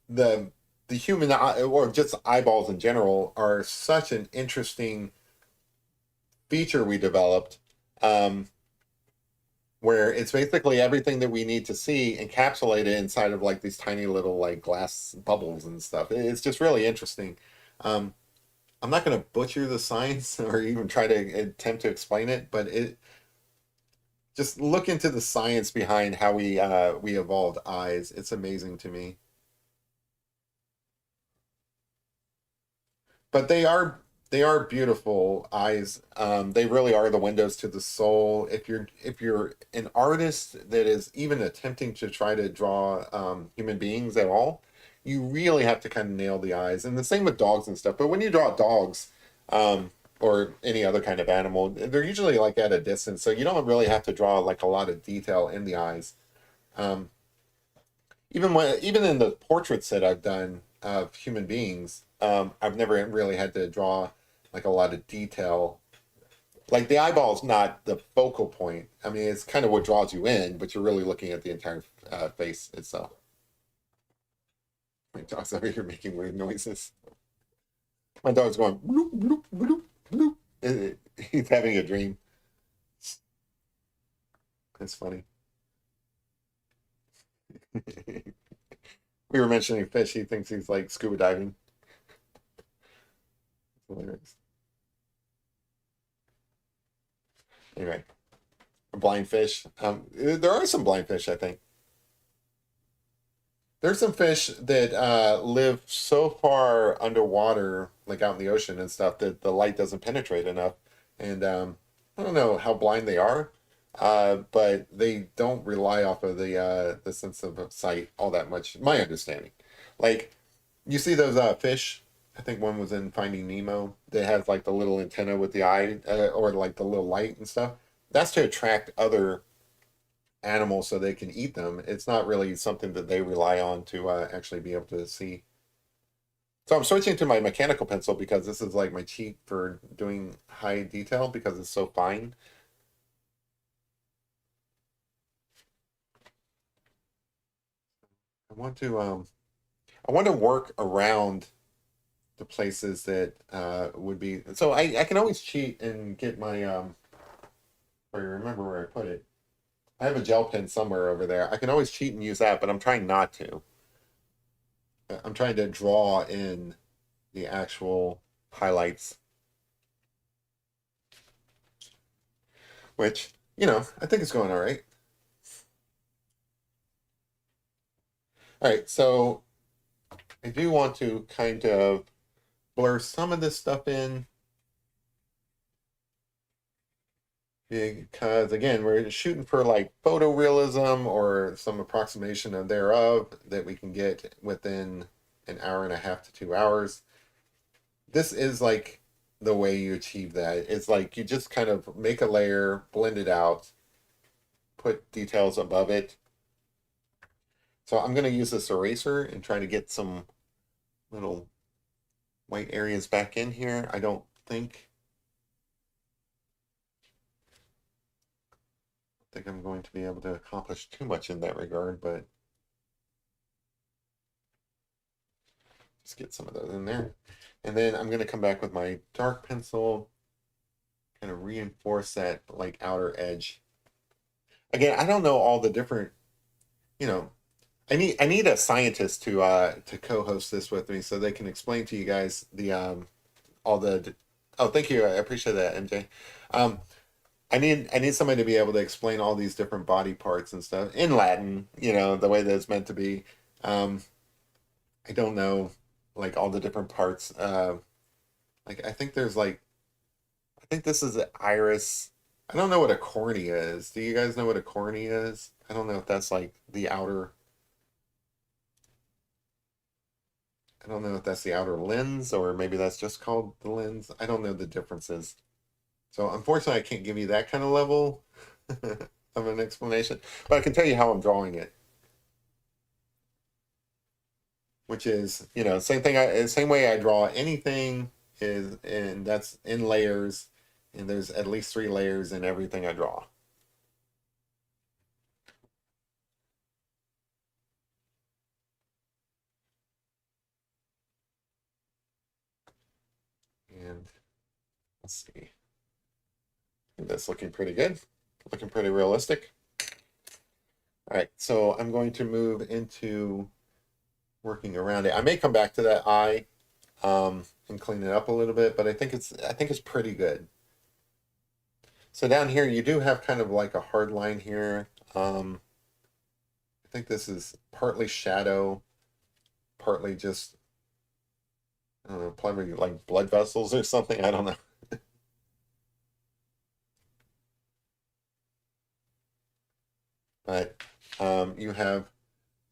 the the human eye, or just eyeballs in general, are such an interesting feature we developed. Um, where it's basically everything that we need to see encapsulated inside of like these tiny little like glass bubbles and stuff. It's just really interesting. Um, I'm not going to butcher the science or even try to attempt to explain it, but it just look into the science behind how we evolved eyes. It's amazing to me. But they are beautiful eyes. They really are the windows to the soul. If you're an artist that is even attempting to try to draw human beings at all, you really have to kind of nail the eyes. And the same with dogs and stuff. But when you draw dogs, or any other kind of animal, they're usually like at a distance, so you don't really have to draw like a lot of detail in the eyes. Um, even in the portraits that I've done of human beings, I've never really had to draw like a lot of detail. Like the eyeball is not the focal point. I mean, it's kind of what draws you in, but you're really looking at the entire face itself. My dog's over here making weird noises. My dog's going bloop bloop bloop bloop. He's having a dream. It's funny. We were mentioning fish. He thinks he's like scuba diving. Hilarious. Anyway, blind fish. There are some blind fish, I think. There's some fish that live so far underwater, like out in the ocean and stuff, that the light doesn't penetrate enough. And I don't know how blind they are, but they don't rely off of the sense of sight all that much. My understanding, like you see those fish. I think one was in Finding Nemo. That has like the little antenna with the eye, or like the little light and stuff. That's to attract other animals so they can eat them. It's not really something that they rely on to actually be able to see. So I'm switching to my mechanical pencil because this is like my cheat for doing high detail because it's so fine. I want to um I want to work around the places that would be, so I can always cheat and get my if I remember where I put it. I have a gel pen somewhere over there. I can always cheat and use that, but I'm trying not to. I'm trying to draw in the actual highlights, which, I think it's going all right. All right, so I do want to kind of blur some of this stuff in because, again, we're shooting for like photorealism or some approximation of thereof that we can get within an hour and a half to 2 hours. This is like the way you achieve that. It's like you just kind of make a layer, blend it out, put details above it. So I'm going to use this eraser and try to get some little white areas back in here. I don't think I'm going to be able to accomplish too much in that regard, but just get some of those in there. And then I'm going to come back with my dark pencil, kind of reinforce that like outer edge. Again, I don't know all the different, you know, I need a scientist to co-host this with me so they can explain to you guys the all the oh, thank you. I appreciate that, MJ. Um, I need somebody to be able to explain all these different body parts and stuff in Latin, the way that it's meant to be. Um, I don't know like all the different parts. Like I think this is an iris. I don't know what a cornea is. Do you guys know what a cornea is? I don't know if that's like the outer. I don't know if that's the outer lens or maybe that's just called the lens. I don't know the differences. So unfortunately, I can't give you that kind of level of an explanation, but I can tell you how I'm drawing it. which is, same thing. Same way I draw anything is, and that's in layers, and there's at least 3 layers in everything I draw. And let's see, that's looking pretty good, looking pretty realistic. All right, so I'm going to move into working around it. I may come back to that eye and clean it up a little bit, but I think it's pretty good. So down here, you do have kind of like a hard line here. I think this is partly shadow, partly just, I don't know, probably like blood vessels or something. I don't know. But you have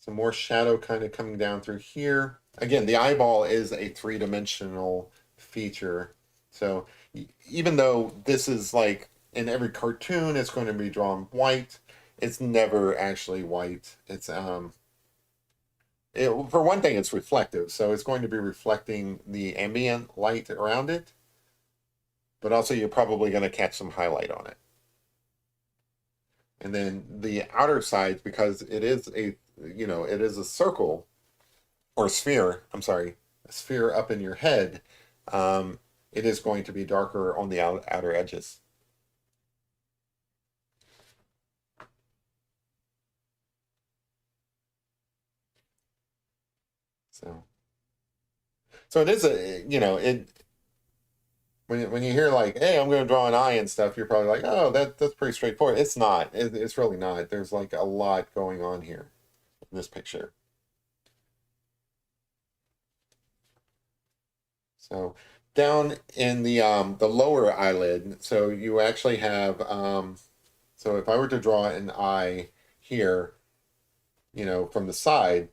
some more shadow kind of coming down through here. Again, the eyeball is a 3-dimensional feature. So even though this is like in every cartoon, it's going to be drawn white, it's never actually white. For one thing, it's reflective. So it's going to be reflecting the ambient light around it, but also you're probably going to catch some highlight on it. And then the outer sides, because it is a circle or sphere, I'm sorry, a sphere up in your head, it is going to be darker on the outer edges. So, so it is when you hear like, hey, I'm going to draw an eye and stuff, you're probably like, oh, that's pretty straightforward. It's not. It's really not. There's like a lot going on here in this picture. So down in the lower eyelid, so you actually have so if I were to draw an eye here, from the side,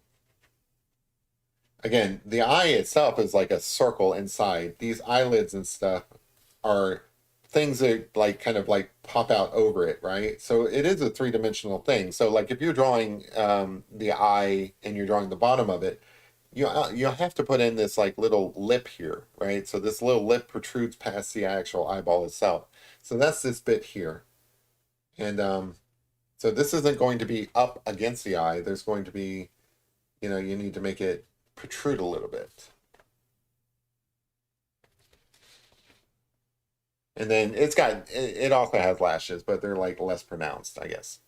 again, the eye itself is like a circle inside. These eyelids and stuff are things that like kind of like pop out over it, right? So it is a 3-dimensional thing. So like if you're drawing the eye and you're drawing the bottom of it, you have to put in this like little lip here, right? So this little lip protrudes past the actual eyeball itself. So that's this bit here. And so this isn't going to be up against the eye. There's going to be, you need to make it protrude a little bit. And then it also has lashes, but they're like less pronounced, I guess.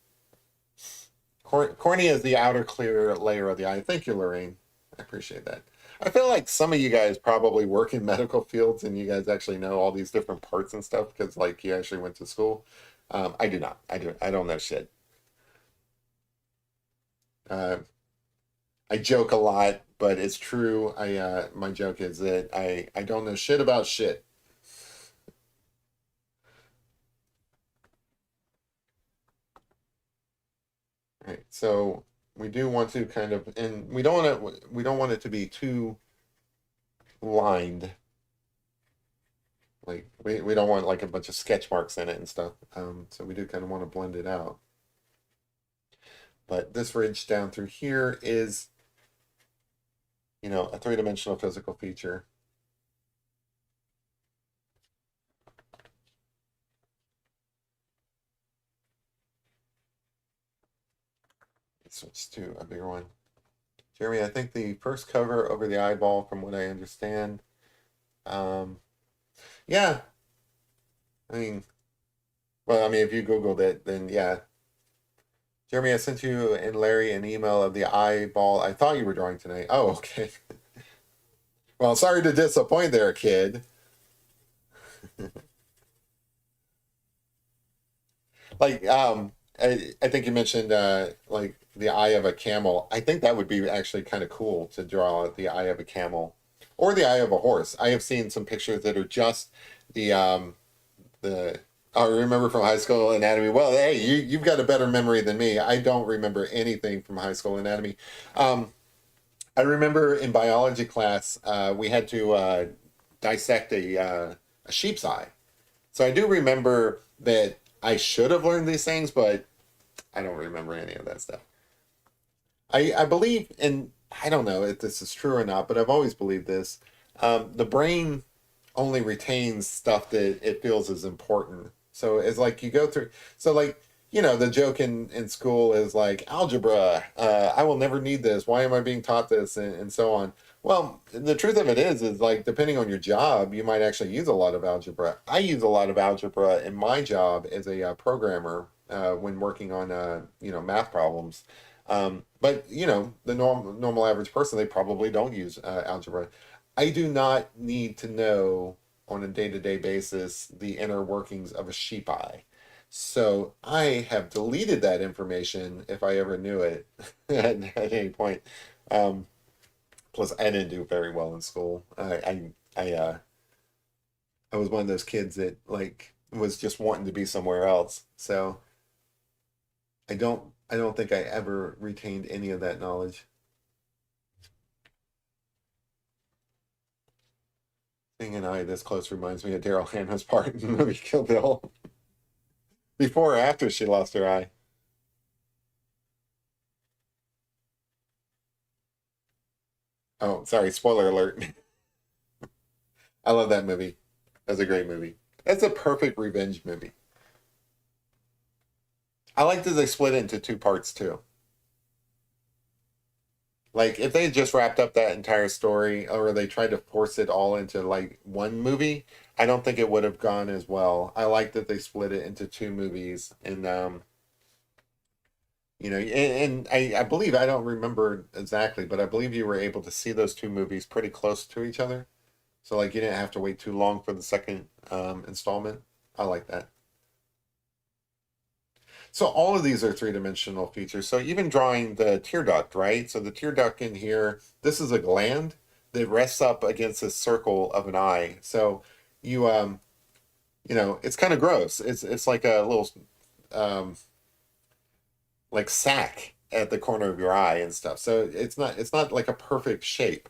Cornea is the outer clear layer of the eye. Thank you, Lorraine. I appreciate that. I feel like some of you guys probably work in medical fields and you guys actually know all these different parts and stuff because like you actually went to school. I do not. I don't know shit. Uh, I joke a lot, but it's true. My joke is that I don't know shit about shit. Right. So we do want to kind of, and we don't want it to be too lined. Like we don't want like a bunch of sketch marks in it and stuff. So we do kind of want to blend it out. But this ridge down through here is, a 3-dimensional physical feature. Let's switch to a bigger one. Jeremy, I think the first cover over the eyeball, from what I understand. Yeah, I mean, well, I mean, if you Googled it, then yeah. Jeremy, I sent you and Larry an email of the eyeball I thought you were drawing tonight. Oh, okay. Well, sorry to disappoint there, kid. Like, I think you mentioned like the eye of a camel. I think that would be actually kind of cool to draw the eye of a camel or the eye of a horse. I have seen some pictures that are just the I remember from high school anatomy. Well, hey, you've got a better memory than me. I don't remember anything from high school anatomy. Um, I remember in biology class we had to dissect a sheep's eye. So I do remember that I should have learned these things, but I don't remember any of that stuff. I believe in I don't know if this is true or not, but I've always believed this. The brain only retains stuff that it feels is important. So it's like you go through, so like, the joke in school is like algebra, I will never need this. Why am I being taught this? And so on. Well, the truth of it is like, depending on your job, you might actually use a lot of algebra. I use a lot of algebra in my job as a programmer when working on, math problems. But the normal average person, they probably don't use algebra. I do not need to know on a day-to-day basis the inner workings of a sheep eye. So I have deleted that information if I ever knew it at any point. Um, Plus, I didn't do very well in school. I was one of those kids that like was just wanting to be somewhere else. So I don't think I ever retained any of that knowledge. Seeing an eye this close reminds me of Daryl Hannah's part in the movie Kill Bill. Before or after she lost her eye. Oh, sorry, spoiler alert. I love that movie. That's a great movie. That's a perfect revenge movie. I like that they split it into two parts too. Like if they had just wrapped up that entire story or they tried to force it all into like one movie, I don't think it would have gone as well. I like that they split it into two movies and and I believe I don't remember exactly, but I believe you were able to see those two movies pretty close to each other. So like you didn't have to wait too long for the second installment. I like that. So all of these are three-dimensional features. So even drawing the tear duct, right? So the tear duct in here, this is a gland that rests up against the circle of an eye. So you it's kind of gross. It's like a little um like sac at the corner of your eye and stuff. So it's not like a perfect shape.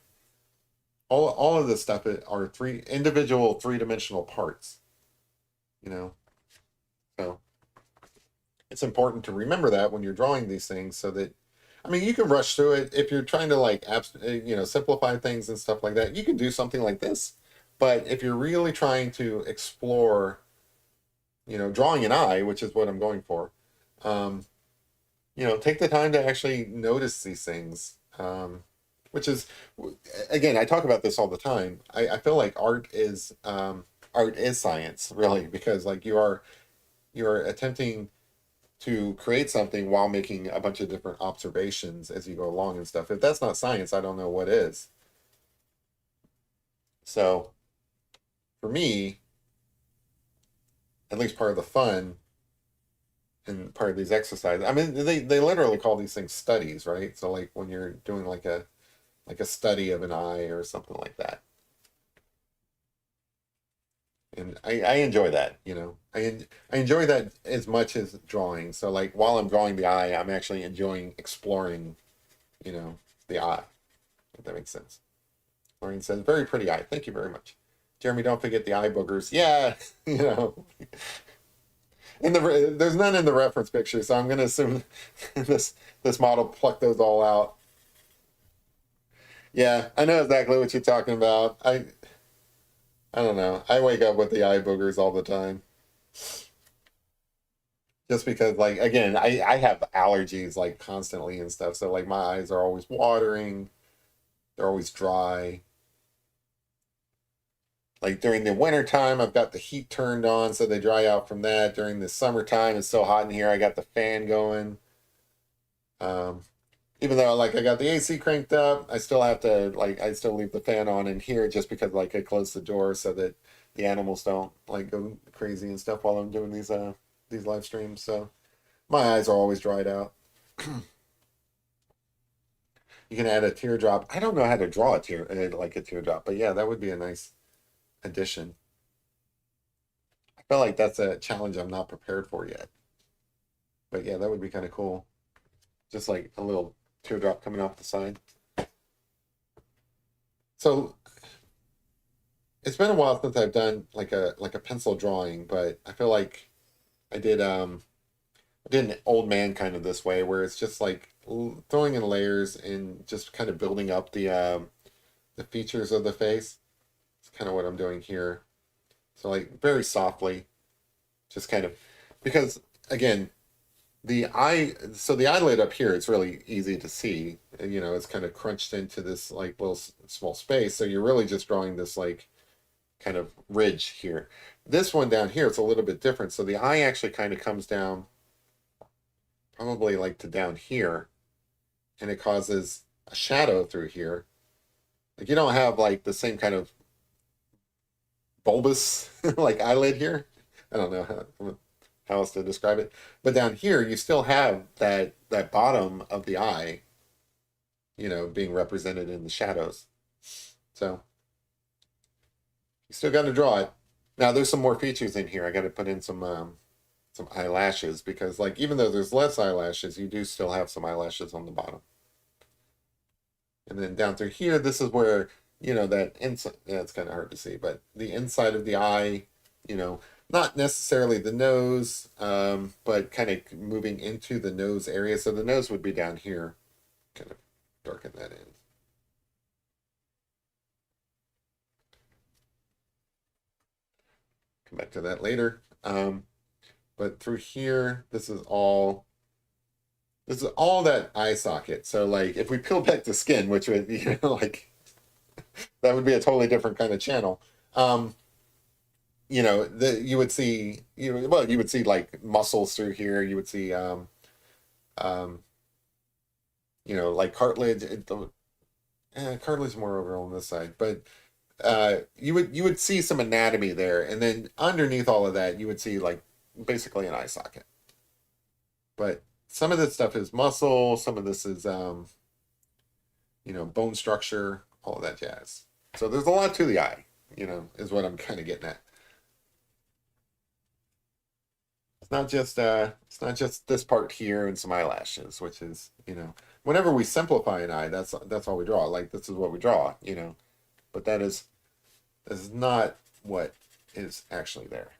All of this stuff are three individual three-dimensional parts, you know. So it's important to remember that when you're drawing these things so that I mean you can rush through it if you're trying to like simplify things and stuff like that. You can do something like this. But if you're really trying to explore, drawing an eye, which is what I'm going for, um, take the time to actually notice these things. Which is again, I talk about this all the time. I feel like art is science, really, because like you are attempting to create something while making a bunch of different observations as you go along and stuff. If that's not science, I don't know what is. So for me, at least part of the fun and part of these exercises, I mean, they literally call these things studies, right? So like when you're doing like a study of an eye or something like that. And I enjoy that, I enjoy that as much as drawing. So like while I'm drawing the eye, I'm actually enjoying exploring, you know, the eye, if that makes sense. Maureen says, very pretty eye. Thank you very much. Jeremy, don't forget the eye boogers. Yeah, you know, there's none in the reference picture, so I'm going to assume this model plucked those all out. Yeah, I know exactly what you're talking about. I don't know. I wake up with the eye boogers all the time. Just because, like, again, I have allergies like constantly and stuff. So like my eyes are always watering. They're always dry. Like during the winter time, I've got the heat turned on so they dry out from that. During the summertime, it's so hot in here, I got the fan going. Um, Even though like I got the AC cranked up, I still have to like I still leave the fan on in here just because like I close the door so that the animals don't like go crazy and stuff while I'm doing these live streams. So my eyes are always dried out. You can add a teardrop. I don't know how to draw like a teardrop, but yeah, that would be a nice addition. I feel like that's a challenge I'm not prepared for yet. But yeah, that would be kind of cool. Just like a little teardrop coming off the side. So it's been a while since I've done like a pencil drawing, but I feel like I did I did an old man kind of this way, where it's just like throwing in layers and just kind of building up the features of the face. It's kind of what I'm doing here. So like very softly, just kind of because again, the eyelid up here, it's really easy to see. You know, it's kind of crunched into this like little small space. So you're really just drawing this like kind of ridge here. This one down here, it's a little bit different. So the eye actually kind of comes down probably like to down here, and it causes a shadow through here. Like you don't have like the same kind of bulbous like eyelid here. I don't know how else to describe it. But down here, you still have that bottom of the eye, you know, being represented in the shadows. So you still got to draw it. Now there's some more features in here. I got to put in some eyelashes because like even though there's less eyelashes, you do still have some eyelashes on the bottom. And then down through here, this is where, you know, that inside, yeah, it's kind of hard to see, but the inside of the eye, you know, not necessarily the nose, but kind of moving into the nose area. So the nose would be down here, kind of darken that in. Come back to that later. But through here, this is all that eye socket. So like if we peel back the skin, which would, you know, like that would be a totally different kind of channel. Um, you know, you would see you would see like muscles through here. You would see um, you know, like cartilage. Cartilage is more over on this side, but you would see some anatomy there, and then underneath all of that, you would see like basically an eye socket. But some of this stuff is muscle, some of this is you know, bone structure, all of that jazz. So there's a lot to the eye, you know, is what I'm kind of getting at. It's not just this part here and some eyelashes, which is, you know, whenever we simplify an eye, that's all we draw. Like this is what we draw, you know. But that is not what is actually there.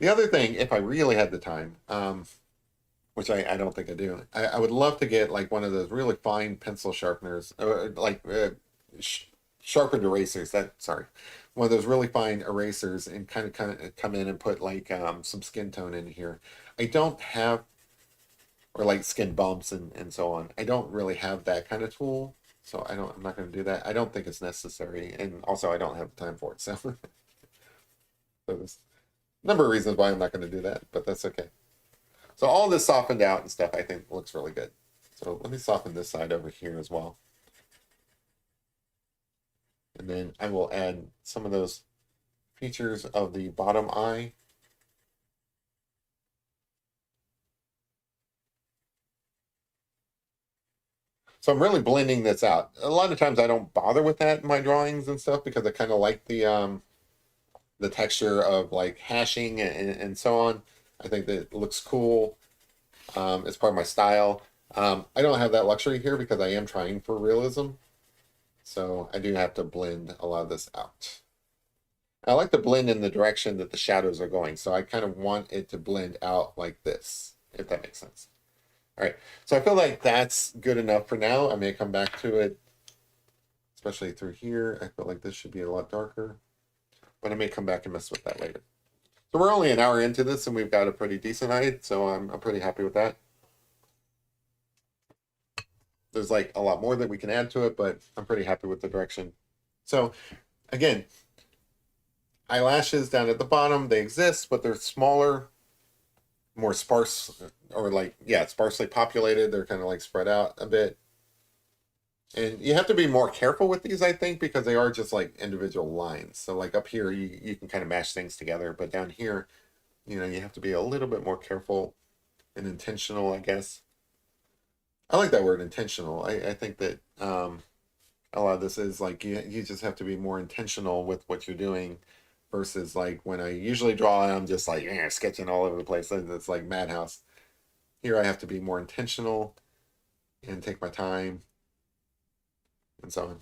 The other thing, if I really had the time, which I don't think I do, I would love to get like one of those really fine pencil sharpeners, like sh sharpened erasers. Sorry, one of those really fine erasers, and kind of come in and put like some skin tone in here. I don't have, or like skin bumps and so on. I don't really have that kind of tool, so I'm not going to do that. I don't think it's necessary, and also I don't have the time for it. So, so there's a number of reasons why I'm not going to do that, but that's okay. So all this softened out and stuff, I think looks really good. So let me soften this side over here as well. And then I will add some of those features of the bottom eye. So I'm really blending this out. A lot of times I don't bother with that in my drawings and stuff because I kind of like the texture of like hashing and so on. I think that it looks cool. It's part of my style. I don't have that luxury here because I am trying for realism. So I do have to blend a lot of this out. I like to blend in the direction that the shadows are going. So I kind of want it to blend out like this, if that makes sense. All right. So I feel like that's good enough for now. I may come back to it, especially through here. I feel like this should be a lot darker, but I may come back and mess with that later. So we're only an hour into this and we've got a pretty decent eye. So I'm pretty happy with that. There's like a lot more that we can add to it, but I'm pretty happy with the direction. So again, eyelashes down at the bottom, they exist, but they're smaller, more sparse, or like, yeah, sparsely populated. They're kind of like spread out a bit. And you have to be more careful with these, I think, because they are just like individual lines. So like up here, you can kind of mash things together, but down here, you know, you have to be a little bit more careful and intentional, I guess. I like that word, intentional. I think that a lot of this is like you just have to be more intentional with what you're doing versus like when I usually draw, I'm just like sketching all over the place. It's like madhouse. Here I have to be more intentional and take my time and so on.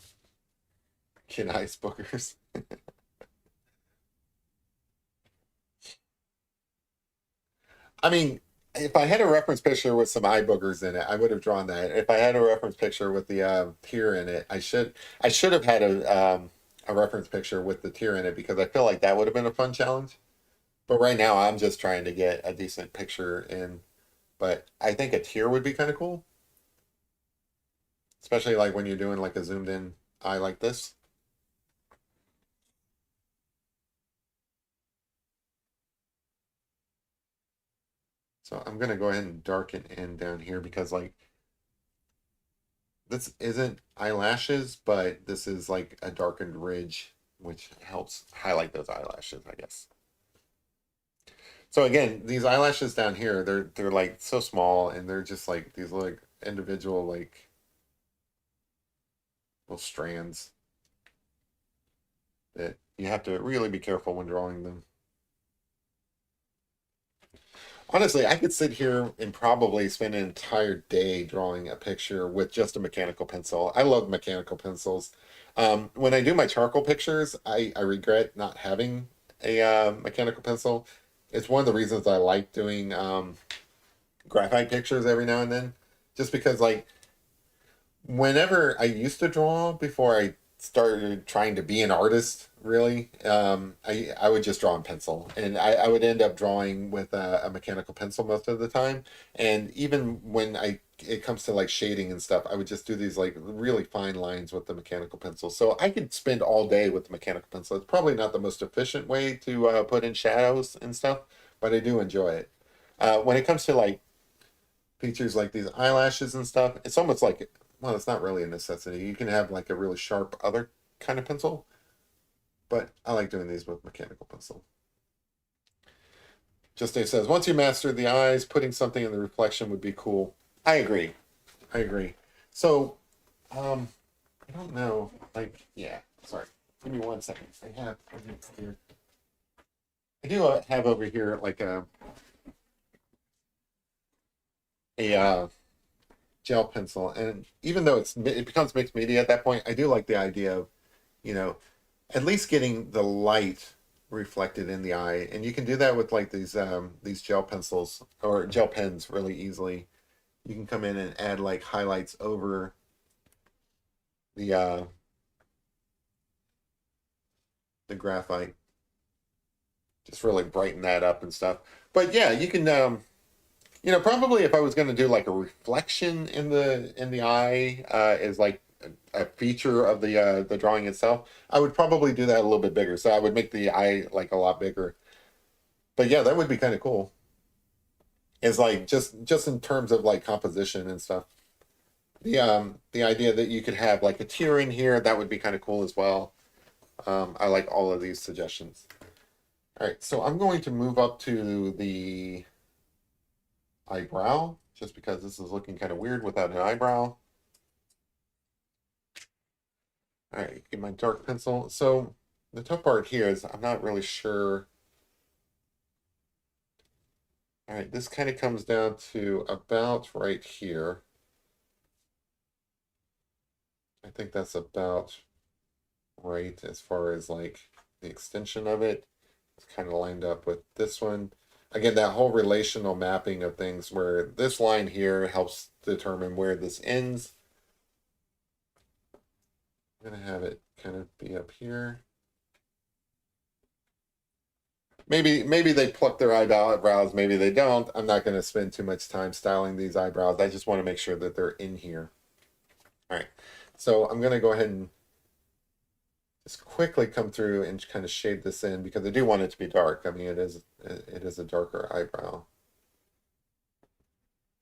Kid ice bookers. I mean, if I had a reference picture with some eye boogers in it, I would have drawn that. If I had a reference picture with the tear in it, I should have had a reference picture with the tear in it because I feel like that would have been a fun challenge. But right now, I'm just trying to get a decent picture in. But I think a tear would be kind of cool, especially like when you're doing like a zoomed in eye like this. So I'm gonna go ahead and darken in down here because like this isn't eyelashes, but this is like a darkened ridge, which helps highlight those eyelashes, I guess. So again, these eyelashes down here, they're like so small and they're just like these like individual like little strands that you have to really be careful when drawing them. Honestly, I could sit here and probably spend an entire day drawing a picture with just a mechanical pencil. I love mechanical pencils. When I do my charcoal pictures, I regret not having a mechanical pencil. It's one of the reasons I like doing graphite pictures every now and then, just because like whenever I used to draw before I started trying to be an artist, really, I would just draw in pencil, and I would end up drawing with a mechanical pencil most of the time. And even when it comes to like shading and stuff, I would just do these like really fine lines with the mechanical pencil. So I could spend all day with the mechanical pencil. It's probably not the most efficient way to put in shadows and stuff, but I do enjoy it. When it comes to like features like these eyelashes and stuff, it's almost like, well, it's not really a necessity. You can have like a really sharp other kind of pencil, but I like doing these with mechanical pencil. Just Dave says, once you master the eyes, putting something in the reflection would be cool. I agree. I agree. So, I don't know. Like, yeah, sorry. Give me 1 second. I do have over here like a gel pencil, and even though it becomes mixed media at that point, I do like the idea of, you know, at least getting the light reflected in the eye, and you can do that with like these gel pencils or gel pens really easily. You can come in and add like highlights over the the graphite, just really brighten that up and stuff. But yeah, you can probably if I was going to do like a reflection in the eye is like a feature of the drawing itself, I would probably do that a little bit bigger. So I would make the eye like a lot bigger. But yeah, that would be kind of cool. Is like just in terms of like composition and stuff. The idea that you could have like a tear in here, that would be kind of cool as well. I like all of these suggestions. All right, so I'm going to move up to the eyebrow just because this is looking kind of weird without an eyebrow. All right, get my dark pencil. So the tough part here is I'm not really sure. All right, this kind of comes down to about right here. I think that's about right as far as like the extension of it. It's kind of lined up with this one. Again, that whole relational mapping of things where this line here helps determine where this ends. I'm going to have it kind of be up here. Maybe they pluck their eyebrows, maybe they don't. I'm not going to spend too much time styling these eyebrows. I just want to make sure that they're in here. All right. So I'm going to go ahead and just quickly come through and kind of shade this in because I do want it to be dark. I mean, it is a darker eyebrow.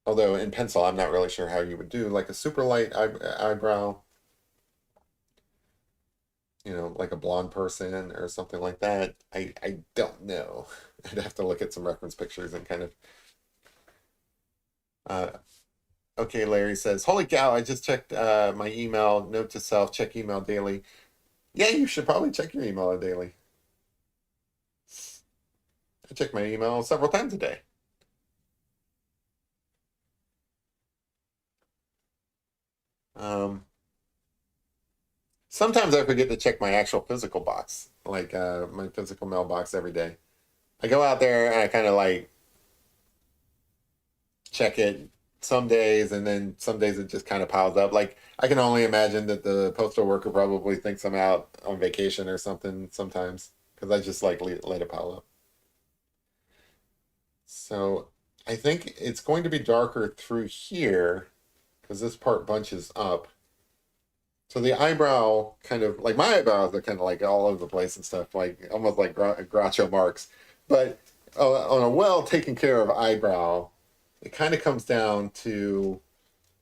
Although in pencil, I'm not really sure how you would do like a super light eyebrow, like a blonde person or something like that. I don't know. I'd have to look at some reference pictures and kind of. Uh, okay, Larry says, "Holy cow! I just checked my email. Note to self: check email daily." Yeah, you should probably check your email daily. I check my email several times a day. Um, Sometimes I forget to check my actual physical box, like my physical mailbox every day. I go out there and I kind of like check it some days, and then some days it just kind of piles up. Like I can only imagine that the postal worker probably thinks I'm out on vacation or something sometimes because I just like let it pile up. So I think it's going to be darker through here because this part bunches up. So the eyebrow kind of like my eyebrows are kind of like all over the place and stuff, like almost like Groucho Marx. But on a well taken care of eyebrow, it kind of comes down to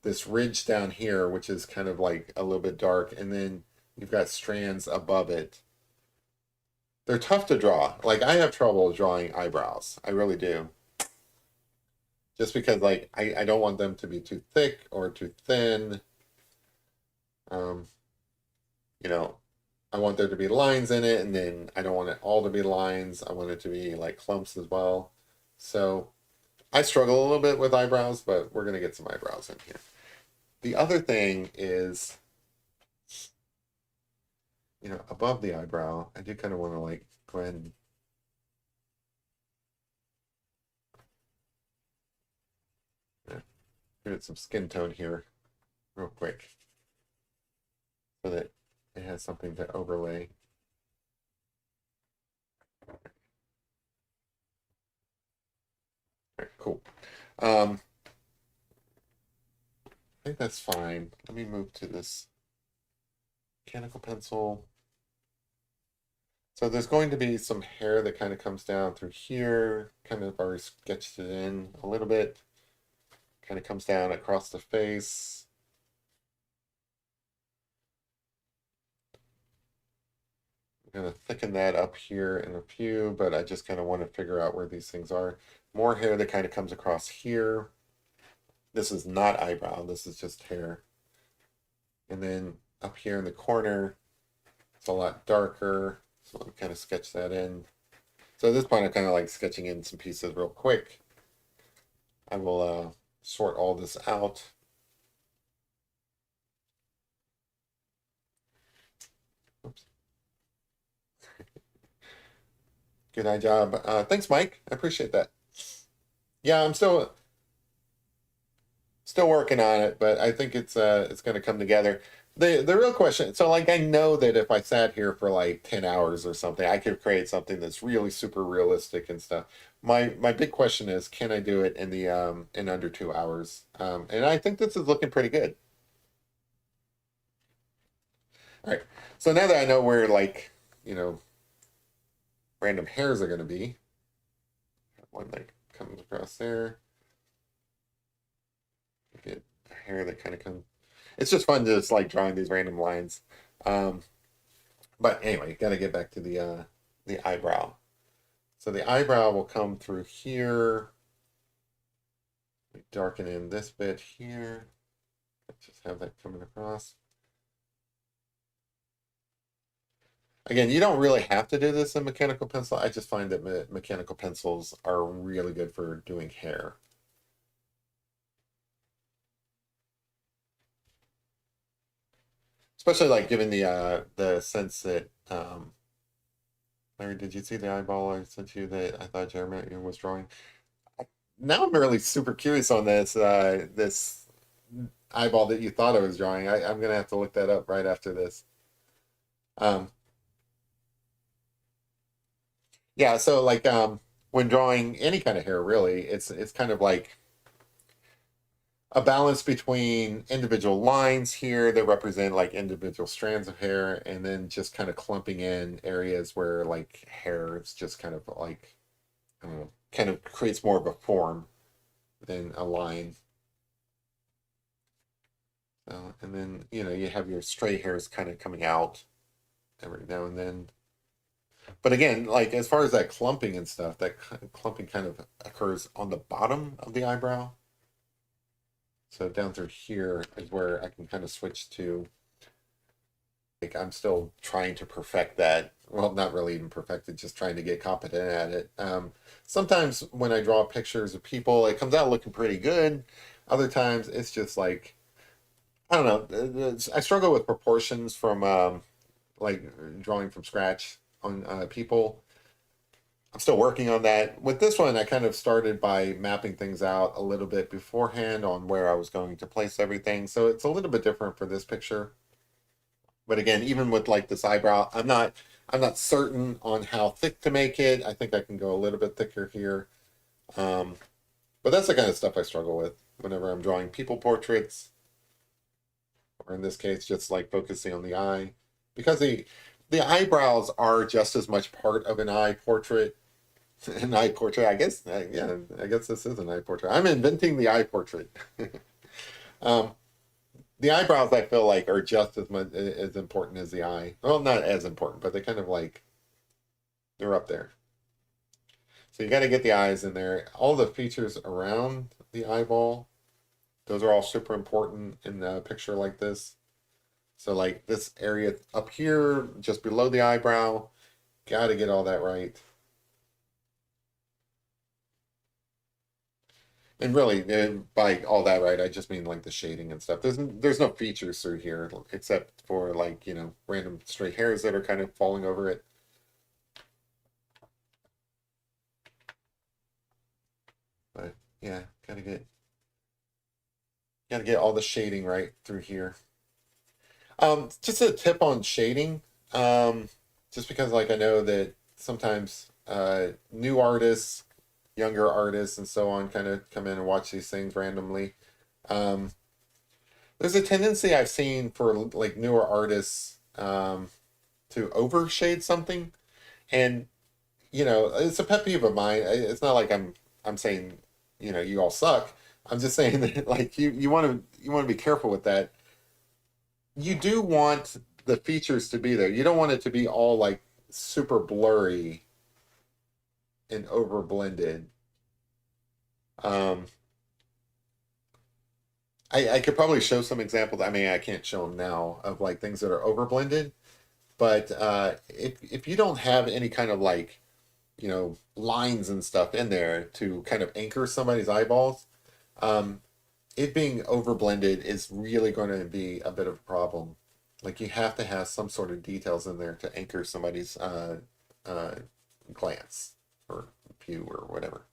this ridge down here, which is kind of like a little bit dark, and then you've got strands above it. They're tough to draw. Like I have trouble drawing eyebrows. I really do. Just because like I don't want them to be too thick or too thin. Um, you know, I want there to be lines in it, and then I don't want it all to be lines. I want it to be like clumps as well. So I struggle a little bit with eyebrows, but we're gonna get some eyebrows in here. The other thing is, above the eyebrow, I do kind of want to like go ahead and create some skin tone here real quick so that it has something to overlay. All right, cool. I think that's fine. Let me move to this mechanical pencil. So there's going to be some hair that kind of comes down through here, kind of already sketched it in a little bit, kind of comes down across the face. I'm going to thicken that up here in a few, but I just kind of want to figure out where these things are. More hair that kind of comes across here. This is not eyebrow, this is just hair. And then up here in the corner, it's a lot darker. So let me kind of sketch that in. So at this point, I'm kind of like sketching in some pieces real quick. I will sort all this out. Oops. Good eye job. Thanks, Mike. I appreciate that. Yeah, I'm still working on it, but I think it's going to come together. The real question, so like I know that if I sat here for like 10 hours or something, I could create something that's really super realistic and stuff. My big question is, can I do it in the in under 2 hours? And I think this is looking pretty good. All right. So now that I know where like, you know, random hairs are going to be, one that comes across there, get a hair that kind of comes. It's just fun just like drawing these random lines. Um, but anyway, got to get back to the eyebrow. So the eyebrow will come through here. Darken in this bit here. Just have that coming across. Again, you don't really have to do this in mechanical pencil. I just find that mechanical pencils are really good for doing hair. Especially like given the sense that Larry, did you see the eyeball I sent you that I thought Jeremy was drawing? Now I'm really super curious on this eyeball that you thought I was drawing. I'm gonna have to look that up right after this. Um, yeah, so like when drawing any kind of hair, really, it's kind of like a balance between individual lines here that represent like individual strands of hair, and then just kind of clumping in areas where like hair is just kind of like I don't know, kind of creates more of a form than a line. And then you have your stray hairs kind of coming out every now and then. But again, like as far as that clumping and stuff, that clumping kind of occurs on the bottom of the eyebrow. So down through here is where I can kind of switch to, like I'm still trying to perfect that. Well, not really even perfected, just trying to get competent at it. Sometimes when I draw pictures of people, it comes out looking pretty good. Other times it's just like, I don't know. I struggle with proportions from like drawing from scratch on people. I'm still working on that. With this one, I kind of started by mapping things out a little bit beforehand on where I was going to place everything. So it's a little bit different for this picture. But again, even with like this eyebrow, I'm not certain on how thick to make it. I think I can go a little bit thicker here. Um, but that's the kind of stuff I struggle with whenever I'm drawing people portraits, or in this case, just like focusing on the eye, because the eyebrows are just as much part of an eye portrait. An eye portrait, I guess. Yeah, I guess this is an eye portrait. I'm inventing the eye portrait. um, the eyebrows, I feel like, are just as much as important as the eye. Well, not as important, but they kind of like they're up there. So you got to get the eyes in there. All the features around the eyeball, those are all super important in a picture like this. So like this area up here, just below the eyebrow, got to get all that right. And really, by all that right, I just mean like the shading and stuff. There's no features through here except for like, random stray hairs that are kind of falling over it. But yeah, gotta get all the shading right through here. Just a tip on shading. Um, just because like I know that sometimes new artists, younger artists, and so on kind of come in and watch these things randomly. Um, there's a tendency I've seen for like newer artists to overshade something, and it's a pet peeve of mine. It's not like I'm saying you all suck. I'm just saying that like you want to be careful with that. You do want the features to be there. You don't want it to be all like super blurry and over blended. Um, I could probably show some examples. I mean, I can't show them now of like things that are over blended, but if you don't have any kind of like lines and stuff in there to kind of anchor somebody's eyeballs, um, it being over blended is really going to be a bit of a problem. Like you have to have some sort of details in there to anchor somebody's uh, glance or view or whatever.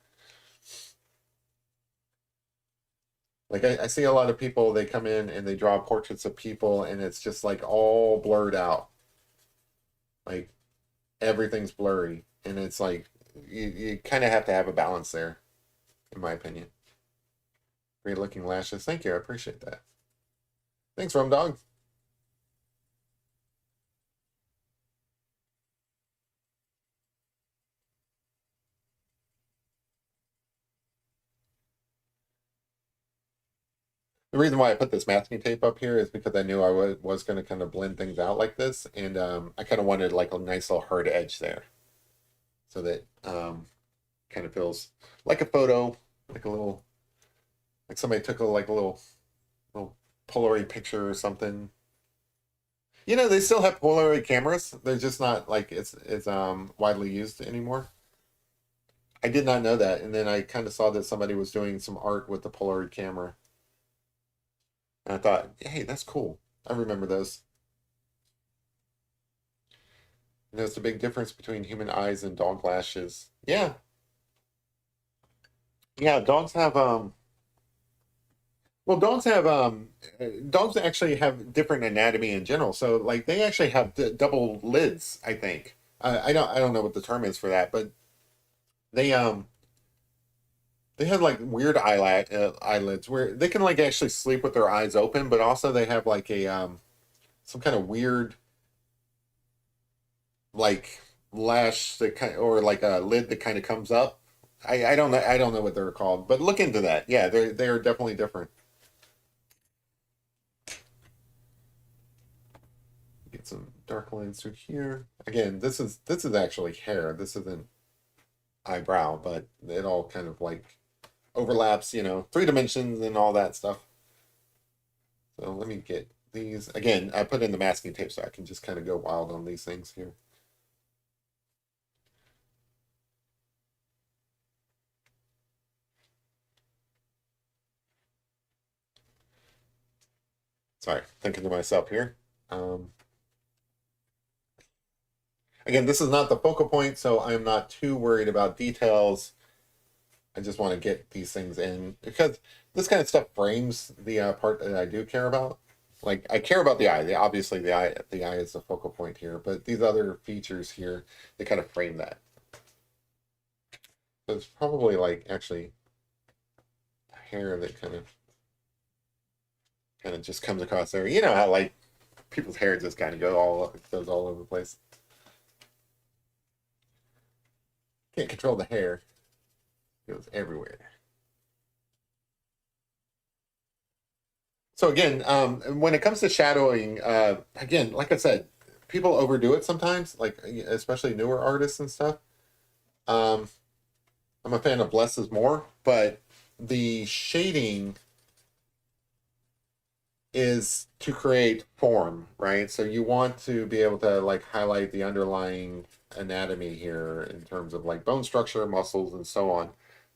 Like I see a lot of people, they come in and they draw portraits of people and it's just like all blurred out. Like everything's blurry. And it's like you kind of have to have a balance there, in my opinion. Great looking lashes. Thank you. I appreciate that. Thanks, Rum Dog. The reason why I put this masking tape up here is because I knew I was going to kind of blend things out like this, and I kind of wanted like a nice little hard edge there, so that kind of feels like a photo, like a little, like somebody took a little Polaroid picture or something. They still have Polaroid cameras. They're just not like it's widely used anymore. I did not know that, and then I kind of saw that somebody was doing some art with the Polaroid camera, and I thought, hey, that's cool. I remember those. There's a big difference between human eyes and dog lashes. Yeah, yeah. Dogs actually have different anatomy in general. So like they actually have double lids. I think. I don't know what the term is for that, but they um they have like weird eyelids where they can like actually sleep with their eyes open, but also they have like a some kind of weird like lash that kind or like a lid that kind of comes up. I don't know what they're called, but look into that. Yeah, they are definitely different. Get some dark lines through here. Again, this is actually hair. This isn't eyebrow, but it all kind of like overlaps, 3 dimensions and all that stuff. So let me get these. Again, I put in the masking tape so I can just kind of go wild on these things here. Sorry, thinking to myself here. Um, Again, this is not the focal point, so I'm not too worried about details. I just want to get these things in because this kind of stuff frames the part that I do care about. Like I care about the eye. Obviously, the eye is the focal point here, but these other features here, they kind of frame that. So it's probably like actually hair that kind of just comes across there. You know how like people's hair just kind of goes all over the place. Can't control the hair. It goes everywhere. So again, when it comes to shadowing, again, like I said, people overdo it sometimes, like especially newer artists and stuff. Um, I'm a fan of less is more, but the shading is to create form, right? So you want to be able to like highlight the underlying anatomy here in terms of like bone structure, muscles, and so on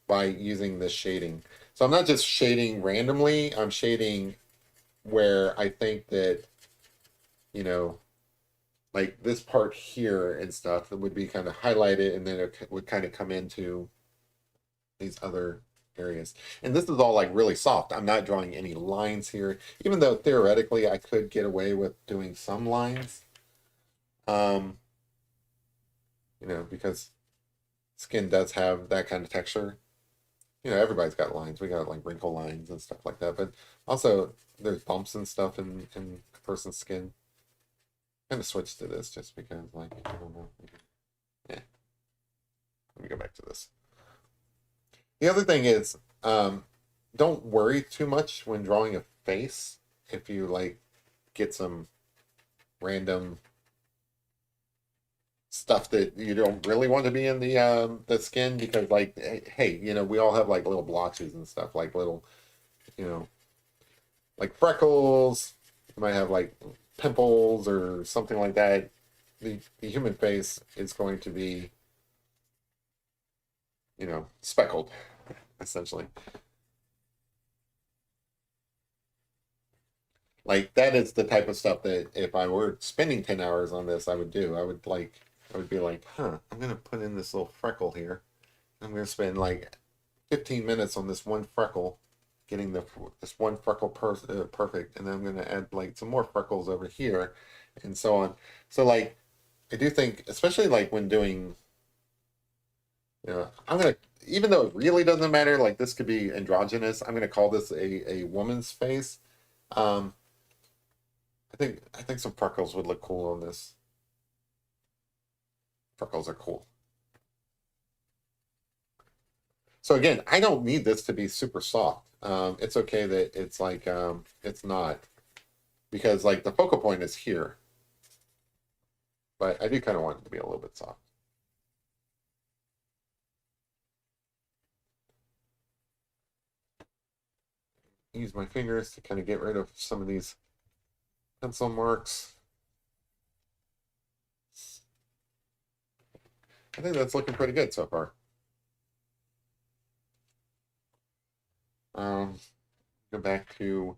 by using this shading. So I'm not just shading randomly, I'm shading where I think that, you know, like this part here and stuff that would be kind of highlighted and then it would kind of come into these other areas. And this is all like really soft. I'm not drawing any lines here, even though theoretically I could get away with doing some lines. Um, because skin does have that kind of texture. Everybody's got lines. We got like wrinkle lines and stuff like that. But also there's bumps and stuff in a person's skin. Kind of switch to this just because like I don't know. Yeah. Let me go back to this. The other thing is, don't worry too much when drawing a face if you like get some random stuff that you don't really want to be in the skin because like hey, we all have like little blotches and stuff, like little, you know, like freckles. You might have like pimples or something like that. The human face is going to be, speckled essentially. Like that is the type of stuff that if I were spending 10 hours on this, I would do. I would be like, huh, I'm gonna put in this little freckle here. I'm gonna spend like 15 minutes on this one freckle, getting this one freckle perfect, and then I'm gonna add like some more freckles over here, and so on. So like, I do think, especially like when doing, I'm gonna, even though it really doesn't matter, like this could be androgynous. I'm gonna call this a woman's face. Um, I think some freckles would look cool on this. Freckles are cool. So again, I don't need this to be super soft. It's okay that it's like it's not because like the focal point is here, but I do kind of want it to be a little bit soft. Use my fingers to kind of get rid of some of these pencil marks. I think that's looking pretty good so far. Um, go back to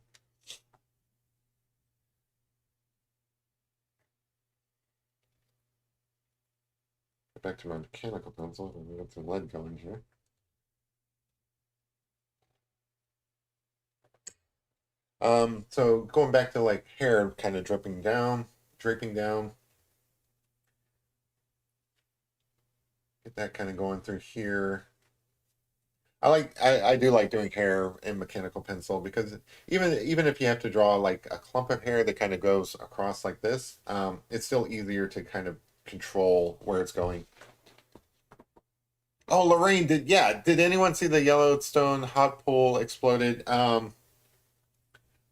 my mechanical pencil. We got some lead going here. So going back to like hair kind of draping down. Get that kind of going through here. I do like doing hair in mechanical pencil because even if you have to draw like a clump of hair that kind of goes across like this, it's still easier to kind of control where it's going. Oh, Lorraine, did anyone see the Yellowstone hot pool exploded?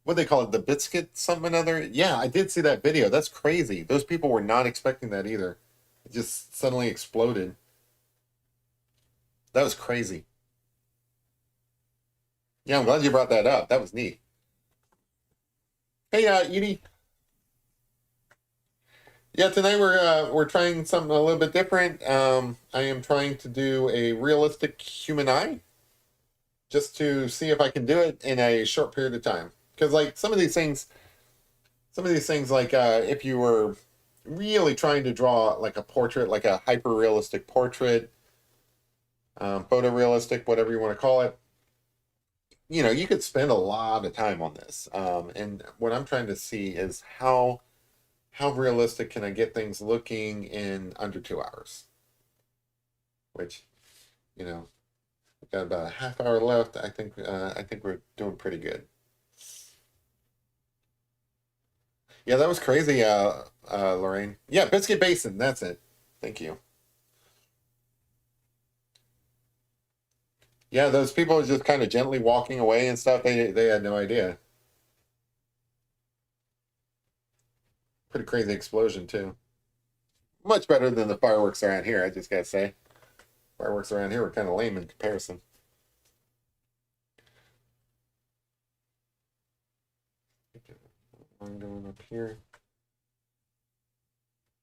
What they call it, the biscuit something another? Yeah, I did see that video. That's crazy. Those people were not expecting that either. It just suddenly exploded. That was crazy. Yeah, I'm glad you brought that up. That was neat. Hey, Edie. Yeah, tonight we're trying something a little bit different. I am trying to do a realistic human eye, just to see if I can do it in a short period of time. Because like some of these things like if you were really trying to draw like a portrait, like a hyper realistic portrait, photorealistic, whatever you want to call it, you could spend a lot of time on this. And what I'm trying to see is how realistic can I get things looking in under 2 hours? Which, you know, we've got about a half hour left. I think we're doing pretty good. Yeah, that was crazy, Lorraine. Yeah, Biscuit Basin. That's it. Thank you. Yeah, those people just kind of gently walking away and stuff. They had no idea. Pretty crazy explosion too. Much better than the fireworks around here. I just gotta say, fireworks around here were kind of lame in comparison. I'm going up here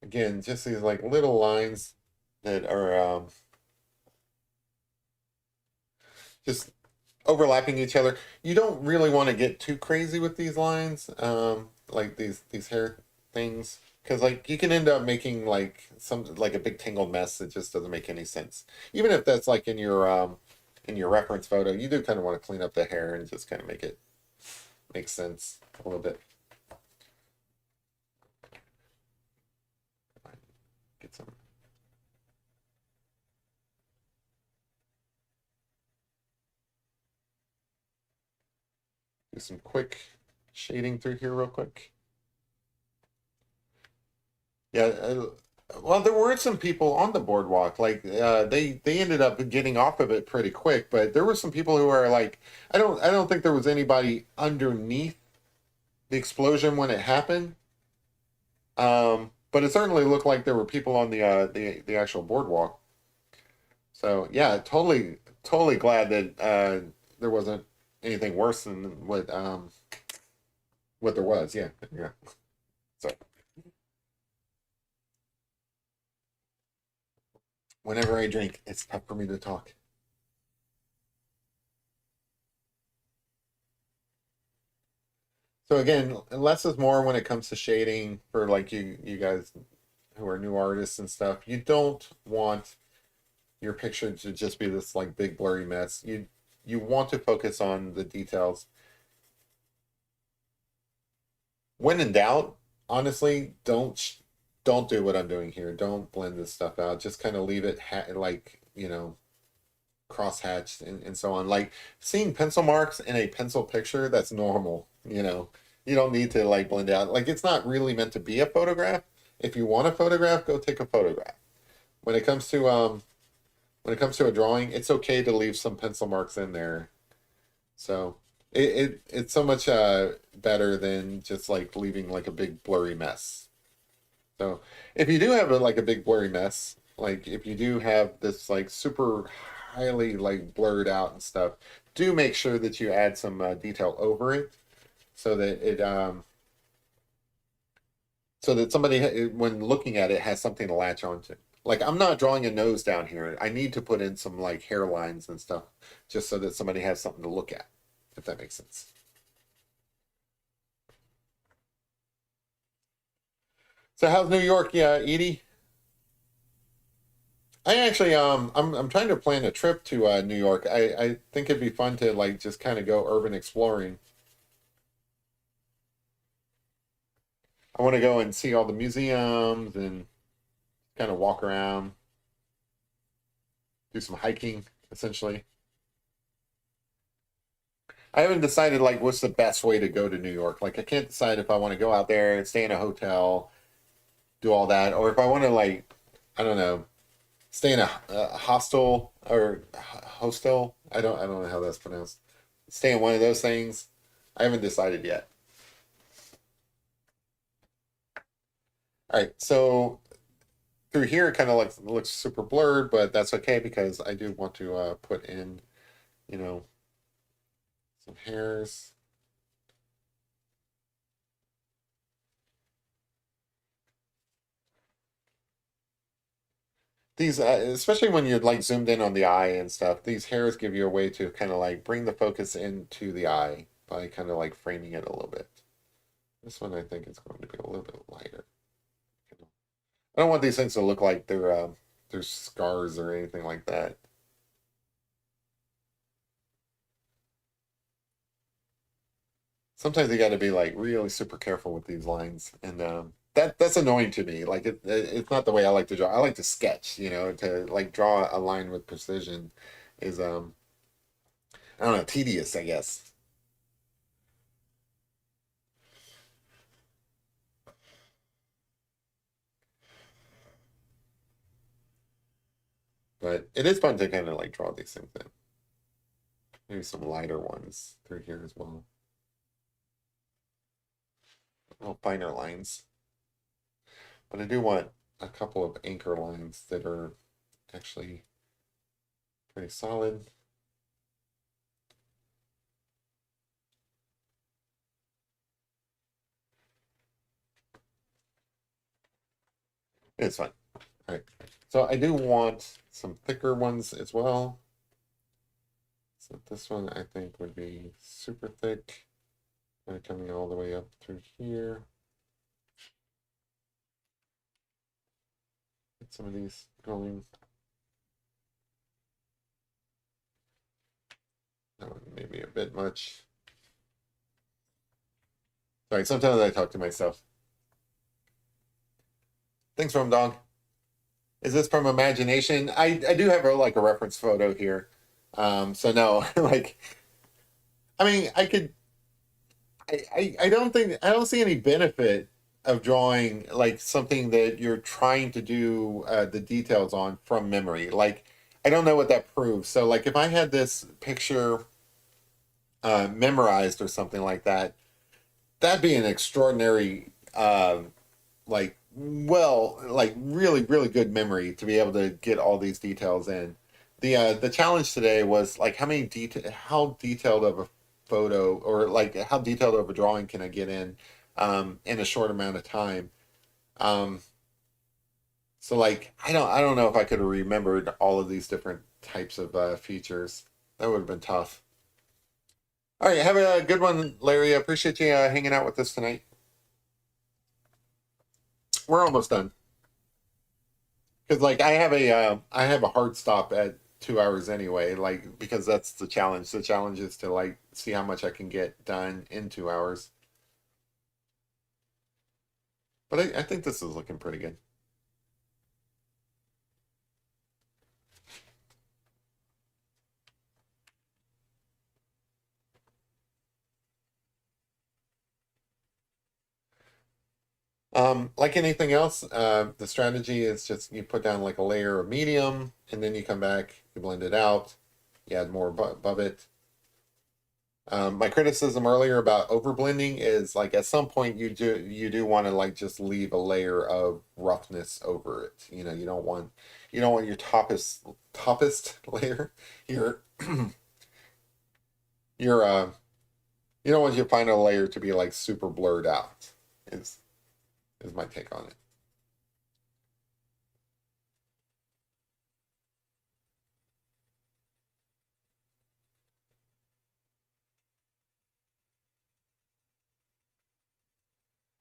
again. Just these like little lines that are just overlapping each other. You don't really want to get too crazy with these lines, like these hair things, because like you can end up making like some like a big tangled mess that just doesn't make any sense. Even if that's like in your reference photo, you do kind of want to clean up the hair and just kind of make it make sense a little bit. Get some. Do some quick shading through here real quick. Yeah, well, there were some people on the boardwalk. Like they ended up getting off of it pretty quick, but there were some people who are like, I don't think there was anybody underneath the explosion when it happened. But it certainly looked like there were people on the actual boardwalk. So yeah, totally glad that there wasn't anything worse than what there was. Yeah, yeah. So whenever I drink, it's tough for me to talk. So again, less is more when it comes to shading for like you guys who are new artists and stuff. You don't want your picture to just be this like big blurry mess. You want to focus on the details. When in doubt, honestly, don't do what I'm doing here. Don't blend this stuff out. Just kind of leave it like, cross-hatched and so on. Like seeing pencil marks in a pencil picture, that's normal. You don't need to like blend out. Like it's not really meant to be a photograph. If you want a photograph, go take a photograph. When it comes to when it comes to a drawing, it's okay to leave some pencil marks in there. So it's so much better than just like leaving like a big blurry mess. So if you do have like a big blurry mess, like if you do have this like super highly like blurred out and stuff, do make sure that you add some detail over it so that somebody when looking at it has something to latch onto. Like I'm not drawing a nose down here. I need to put in some like hairlines and stuff just so that somebody has something to look at, if that makes sense. So how's New York? Yeah, Edie. I actually I'm trying to plan a trip to New York. I think it'd be fun to like just kind of go urban exploring. I want to go and see all the museums and kind of walk around, do some hiking essentially. I haven't decided like what's the best way to go to New York. Like I can't decide if I want to go out there and stay in a hotel, do all that, or if I want to like I don't know, stay in a hostel or hostel. I don't know how that's pronounced. Stay in one of those things. I haven't decided yet. All right, so through here it kind of like looks super blurred, but that's okay because I do want to put in, you know, some hairs. These, especially when you're like zoomed in on the eye and stuff, these hairs give you a way to kind of like bring the focus into the eye by kind of like framing it a little bit. This one I think is going to be a little bit lighter. I don't want these things to look like they're scars or anything like that. Sometimes you got to be like really super careful with these lines, and that's annoying to me. Like it's not the way I like to draw. I like to sketch, to like draw a line with precision is I don't know, tedious, I guess. But it is fun to kind of like draw these things in. Maybe some lighter ones through here as well. Little finer lines. But I do want a couple of anchor lines that are actually pretty solid. It's fine. All right. So I do want some thicker ones as well. So this one I think would be super thick. Kind of coming all the way up through here. Get some of these going. That one maybe a bit much. Sorry, sometimes I talk to myself. Thanks, from Dog. Is this from imagination? I do have like a reference photo here. So no, like I mean I could I don't think I don't see any benefit of drawing like something that you're trying to do the details on from memory. Like I don't know what that proves. So like if I had this picture memorized or something like that, that'd be an extraordinary like really really good memory to be able to get all these details in. The challenge today was like how detailed of a photo or like how detailed of a drawing can I get in a short amount of time. um so like I don't know if I could have remembered all of these different types of features. That would have been tough. All right, have a good one, Larry. I appreciate you hanging out with us tonight. We're almost done. Because like I have a hard stop at 2 hours anyway, like because that's the challenge. The challenge is to like see how much I can get done in 2 hours. But I think this is looking pretty good. Like anything else, the strategy is just you put down like a layer of medium, and then you come back, you blend it out, you add more above it. My criticism earlier about overblending is like at some point you do want to like just leave a layer of roughness over it. You don't want your toppest layer, your your you don't want your final layer to be like super blurred out. Is is my take on it.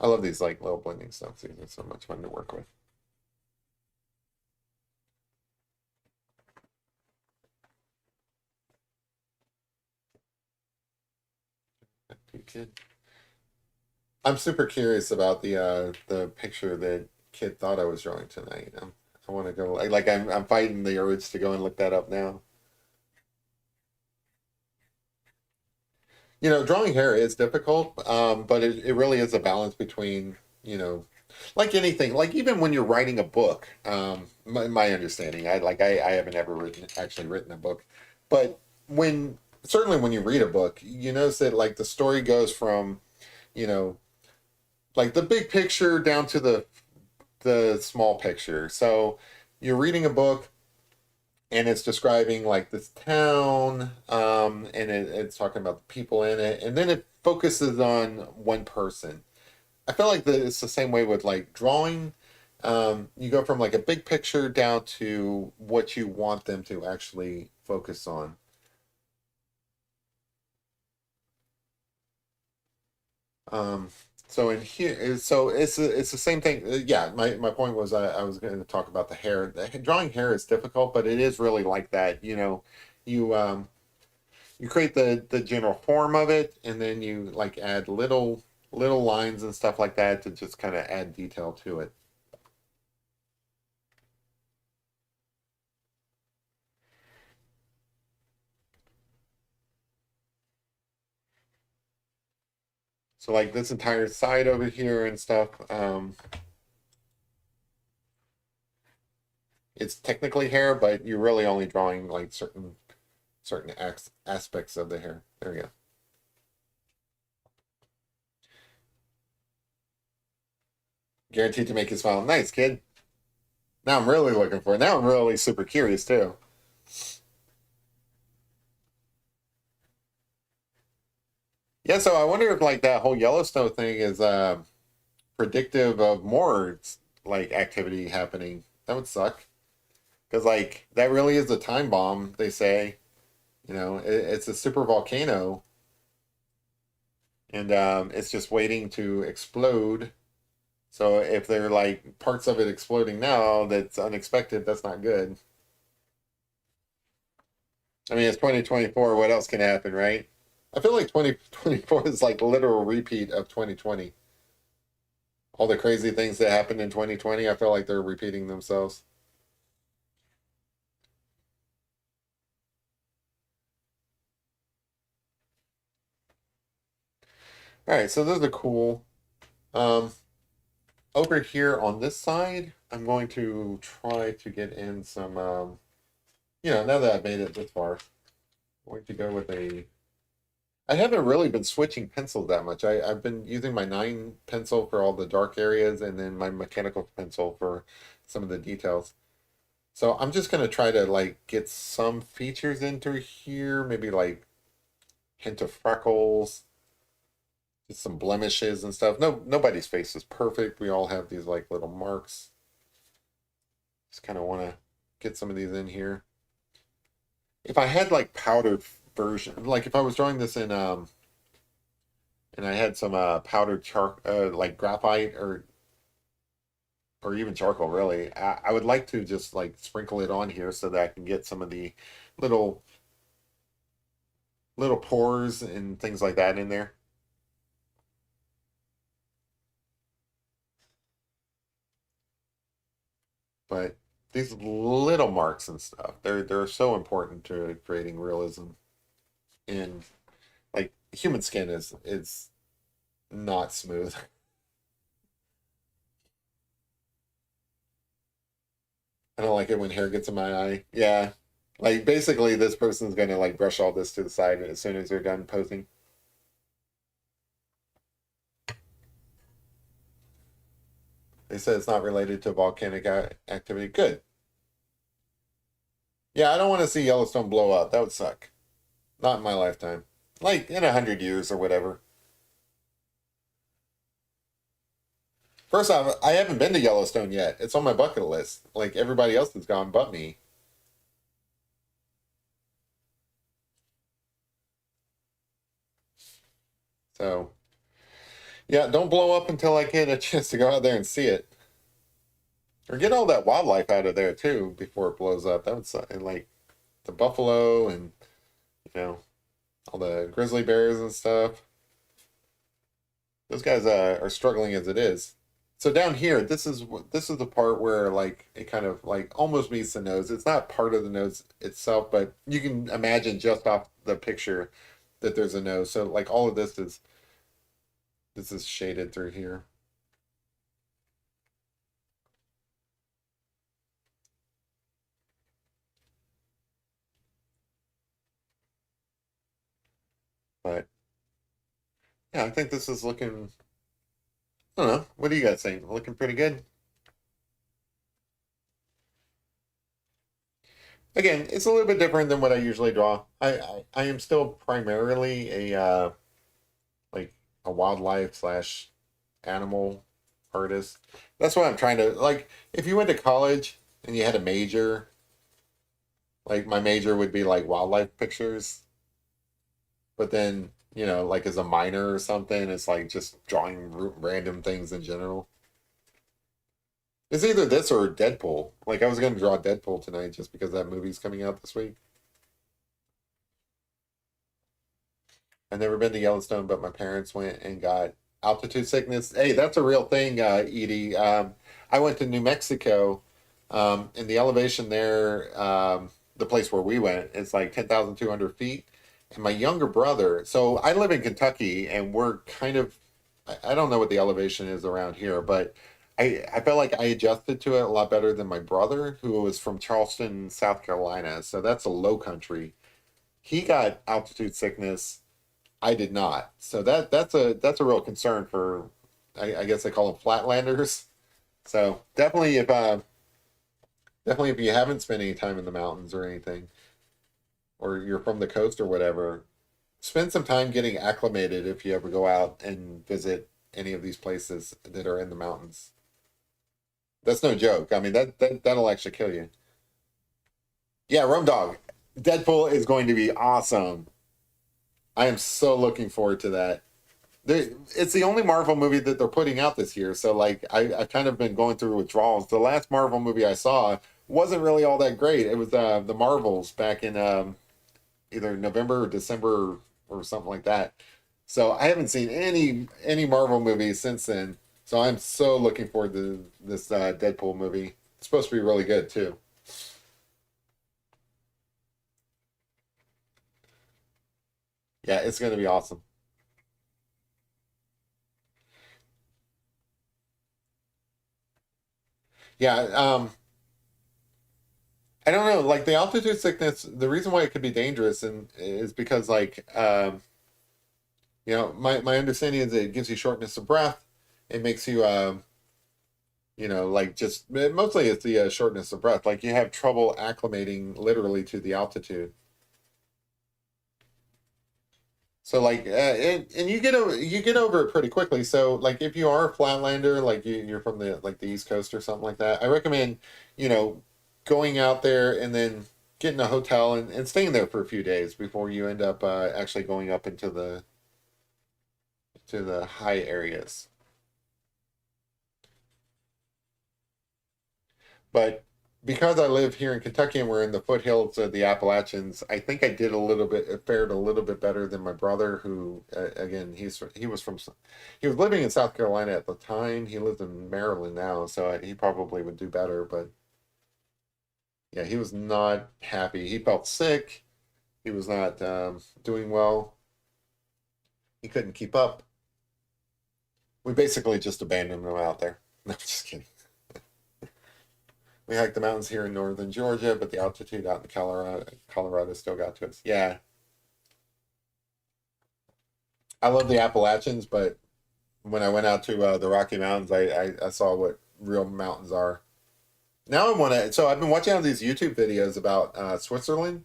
I love these like little blending stuff. These are so much fun to work with. You kid. I'm super curious about the picture that kid thought I was drawing tonight. I want to go I'm fighting the urge to go and look that up now. Drawing hair is difficult, but it really is a balance between, like anything, like even when you're writing a book, my understanding, I haven't ever actually written a book, but certainly when you read a book, you notice that like the story goes from, you know, like the big picture down to the small picture. So you're reading a book and it's describing like this town, and it's talking about the people in it, and then it focuses on one person. I feel like it's the same way with like drawing. You go from like a big picture down to what you want them to actually focus on. um, So in here, so it's the same thing. Yeah, my point was I was going to talk about the hair. Drawing hair is difficult, but it is really like that. You you create the general form of it, and then you like add little lines and stuff like that to just kind of add detail to it. So like this entire side over here and stuff, it's technically hair, but you're really only drawing like certain aspects of the hair. There you go. Guaranteed to make you smile. Nice, kid. Now I'm really looking for it. Now I'm really super curious too. Yeah, so I wonder if like that whole Yellowstone thing is predictive of more like activity happening. That would suck because like that really is a time bomb. They say, it's a super volcano, and it's just waiting to explode. So if they're like parts of it exploding now, that's unexpected. That's not good. I mean, it's 2024. What else can happen, right? I feel like 2024 is like a literal repeat of 2020. All the crazy things that happened in 2020, I feel like they're repeating themselves. All right, so those are cool. Um, Over here on this side, I'm going to try to get in some, now that I've made it this far, I'm going to go with a. I haven't really been switching pencils that much. I've been using my 9 pencil for all the dark areas and then my mechanical pencil for some of the details. So I'm just gonna try to like get some features into here, maybe like hint of freckles, just some blemishes and stuff. No, nobody's face is perfect. We all have these like little marks. Just kind of want to get some of these in here. If I had like powdered version, like if I was drawing this in and I had some powdered char like graphite or even charcoal really, I would like to just like sprinkle it on here so that I can get some of the little little pores and things like that in there. But these little marks and stuff, they're so important to creating realism. And like human skin is not smooth. I don't like it when hair gets in my eye. Yeah. Like basically this person's gonna like brush all this to the side as soon as they're done posing. They said it's not related to volcanic activity. Good. Yeah, I don't want to see Yellowstone blow up. That would suck. Not in my lifetime. Like in 100 years or whatever. First off, I haven't been to Yellowstone yet. It's on my bucket list. Like everybody else has gone but me. So yeah, don't blow up until I get a chance to go out there and see it. Or get all that wildlife out of there too before it blows up. That would suck. And like the buffalo and you know all the grizzly bears and stuff. Those guys are struggling as it is. So down here, this is the part where like it kind of like almost meets the nose. It's not part of the nose itself, but you can imagine just off the picture that there's a nose. So like all of this is shaded through here. But yeah, I think this is looking. I don't know. What do you guys think? Looking pretty good. Again, it's a little bit different than what I usually draw. I am still primarily a like a wildlife slash animal artist. That's what I'm trying to like. If you went to college and you had a major, like my major would be like wildlife pictures, but then like as a minor or something. It's like just drawing random things in general. It's either this or Deadpool. Like I was going to draw Deadpool tonight just because that movie's coming out this week. I've never been to Yellowstone, but my parents went and got altitude sickness. Hey, that's a real thing, Edie. I went to New Mexico, and the elevation there, the place where we went, it's like 10,200 feet. And my younger brother, so I live in Kentucky, and we're kind of, I don't know what the elevation is around here, but I felt like I adjusted to it a lot better than my brother, who was from Charleston, South Carolina. So that's a low country. He got altitude sickness. I did not. So that's a real concern for, I guess they call them flatlanders. So definitely if you haven't spent any time in the mountains or anything, or you're from the coast or whatever, spend some time getting acclimated if you ever go out and visit any of these places that are in the mountains. That's no joke. I mean that'll actually kill you. Yeah, Rum Dog. Deadpool is going to be awesome. I am so looking forward to that. It's the only Marvel movie that they're putting out this year. So like I've kind of been going through withdrawals. The last Marvel movie I saw wasn't really all that great. It was the Marvels back in either November or December or something like that. So I haven't seen any Marvel movies since then. So I'm so looking forward to this Deadpool movie. It's supposed to be really good too. Yeah, it's going to be awesome. Yeah, I don't know. Like the altitude sickness, the reason why it could be dangerous and is because like my understanding is that it gives you shortness of breath. It makes you like just mostly it's the shortness of breath. Like you have trouble acclimating literally to the altitude. So like and you get over it pretty quickly. So like if you are a flatlander, like you're from the East Coast or something like that, I recommend you know going out there and then getting a hotel and staying there for a few days before you end up actually going up into the high areas. But because I live here in Kentucky and we're in the foothills of the Appalachians, I think I did a little bit, fared a little bit better than my brother, who again he was living in South Carolina at the time. He lives in Maryland now, so he probably would do better. But yeah, he was not happy. He felt sick. He was not doing well. He couldn't keep up. We basically just abandoned him out there. No, just kidding. We hiked the mountains here in northern Georgia, but the altitude out in Colorado still got to us. Yeah, I love the Appalachians, but when I went out to the Rocky Mountains, I saw what real mountains are. Now I want to. So I've been watching all these YouTube videos about Switzerland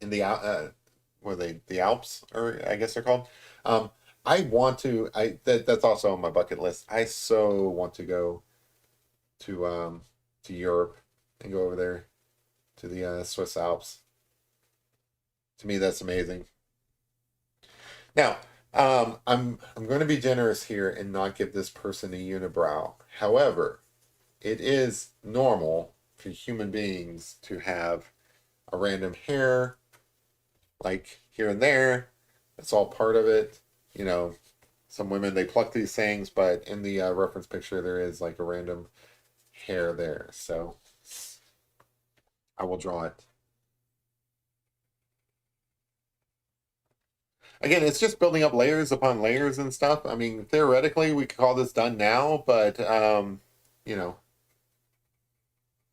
in what are they, the Alps, or I guess they're called. Um, I want to. That's also on my bucket list. I so want to go to Europe and go over there to the Swiss Alps. To me, that's amazing. Now, I'm going to be generous here and not give this person a unibrow. However, it is normal for human beings to have a random hair, like here and there. That's all part of it. You know, some women they pluck these things, but in the reference picture there is like a random hair there. So I will draw it. Again, it's just building up layers upon layers and stuff. I mean, theoretically, we could call this done now, but you know,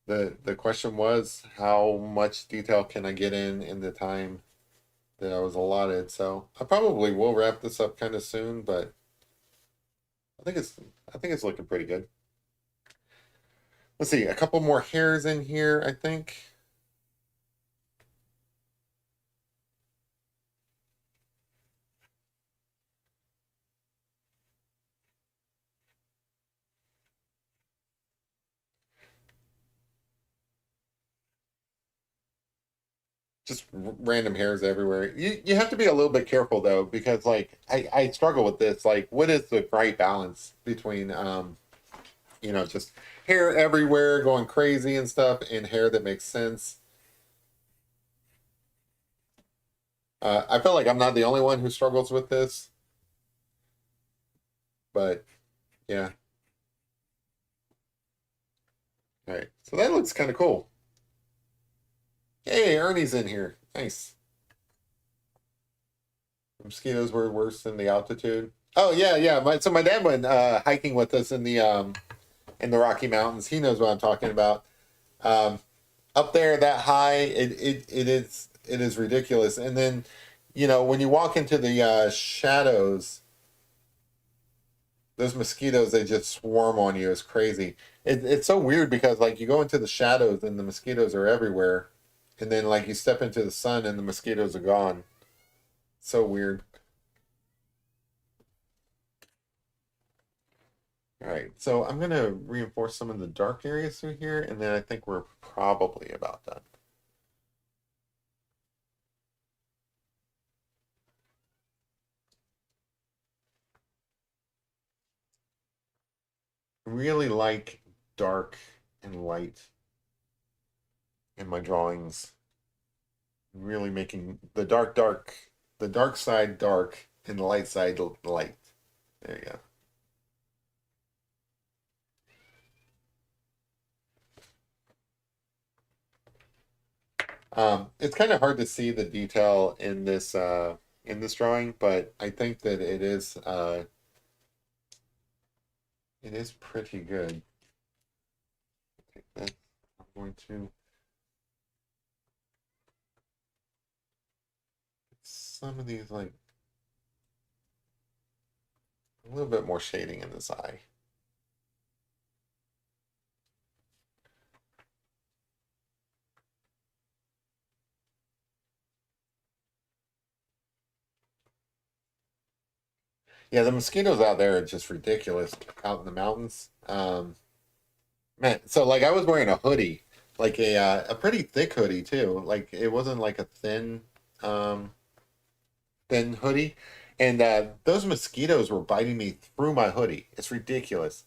the question was how much detail can I get in the time that I was allotted. So I probably will wrap this up kind of soon, but I think it's I think it's looking pretty good. Let's see, a couple more hairs in here, I think. just random hairs everywhere. You have to be a little bit careful though, because like I struggle with this. Like, what is the right balance between just hair everywhere going crazy and stuff, and hair that makes sense? I feel like I'm not the only one who struggles with this, but yeah. All right, so that looks kind of cool. Hey, Ernie's in here. Nice. Mosquitoes were worse than the altitude. Oh yeah, yeah. So my dad went hiking with us in the Rocky Mountains. He knows what I'm talking about. Um, Up there that high, it is ridiculous. And then, when you walk into the shadows, those mosquitoes, they just swarm on you. It's crazy. It's so weird because like you go into the shadows and the mosquitoes are everywhere, and then like you step into the sun and the mosquitoes are gone. So weird. All right, so I'm gonna reinforce some of the dark areas through here, and then I think we're probably about done. Really like dark and light in my drawings. Really making the dark side dark and the light side light. There you go. It's kind of hard to see the detail in this drawing, but I think that it is pretty good. Take that. I'm going to some of these like a little bit more shading in this eye. Yeah, the mosquitoes out there are just ridiculous out in the mountains. Man, so like I was wearing a hoodie, like a pretty thick hoodie too. Like it wasn't like a um thin hoodie, and those mosquitoes were biting me through my hoodie. It's ridiculous.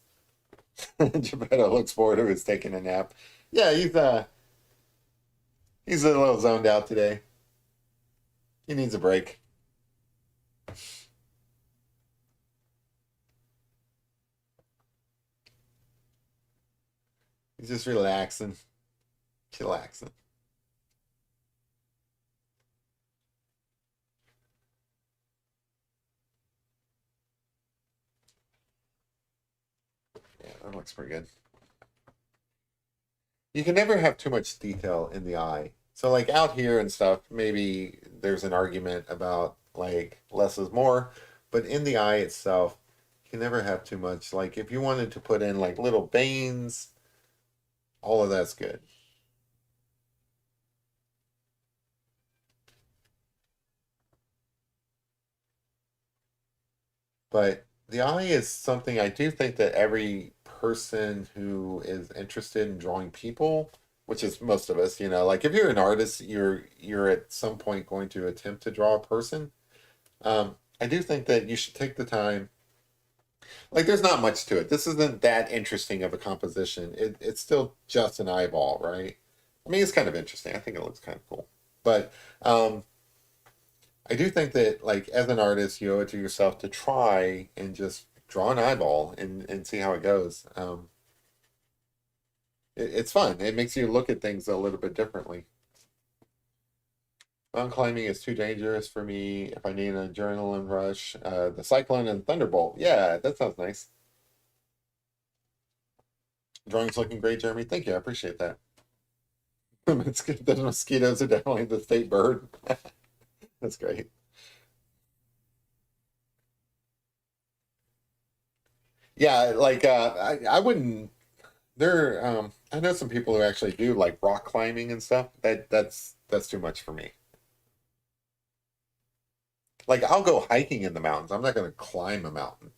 Geppetto looks forward to his taking a nap. Yeah, he's a little zoned out today. He needs a break. He's just relaxing, chillaxing. Yeah, that looks pretty good. You can never have too much detail in the eye. So like out here and stuff, maybe there's an argument about like less is more, but in the eye itself, you can never have too much. Like if you wanted to put in like little veins, all of that's good. But the eye is something I do think that every person who is interested in drawing people, which is most of us, like if you're an artist, you're at some point going to attempt to draw a person. I do think that you should take the time. Like, there's not much to it. This isn't that interesting of a composition. It's still just an eyeball, right? I mean, it's kind of interesting. I think it looks kind of cool. But I do think that, like, as an artist, you owe it to yourself to try and just draw an eyeball and see how it goes. It's fun. It makes you look at things a little bit differently. Mountain climbing is too dangerous for me. If I need an adrenaline rush, the cyclone and thunderbolt. Yeah, that sounds nice. Drawing's looking great, Jeremy. Thank you. I appreciate that. The mosquitoes are definitely the state bird. That's great. Yeah, like I wouldn't. I know some people who actually do like rock climbing and stuff. That's too much for me. Like I'll go hiking in the mountains. I'm not going to climb a mountain.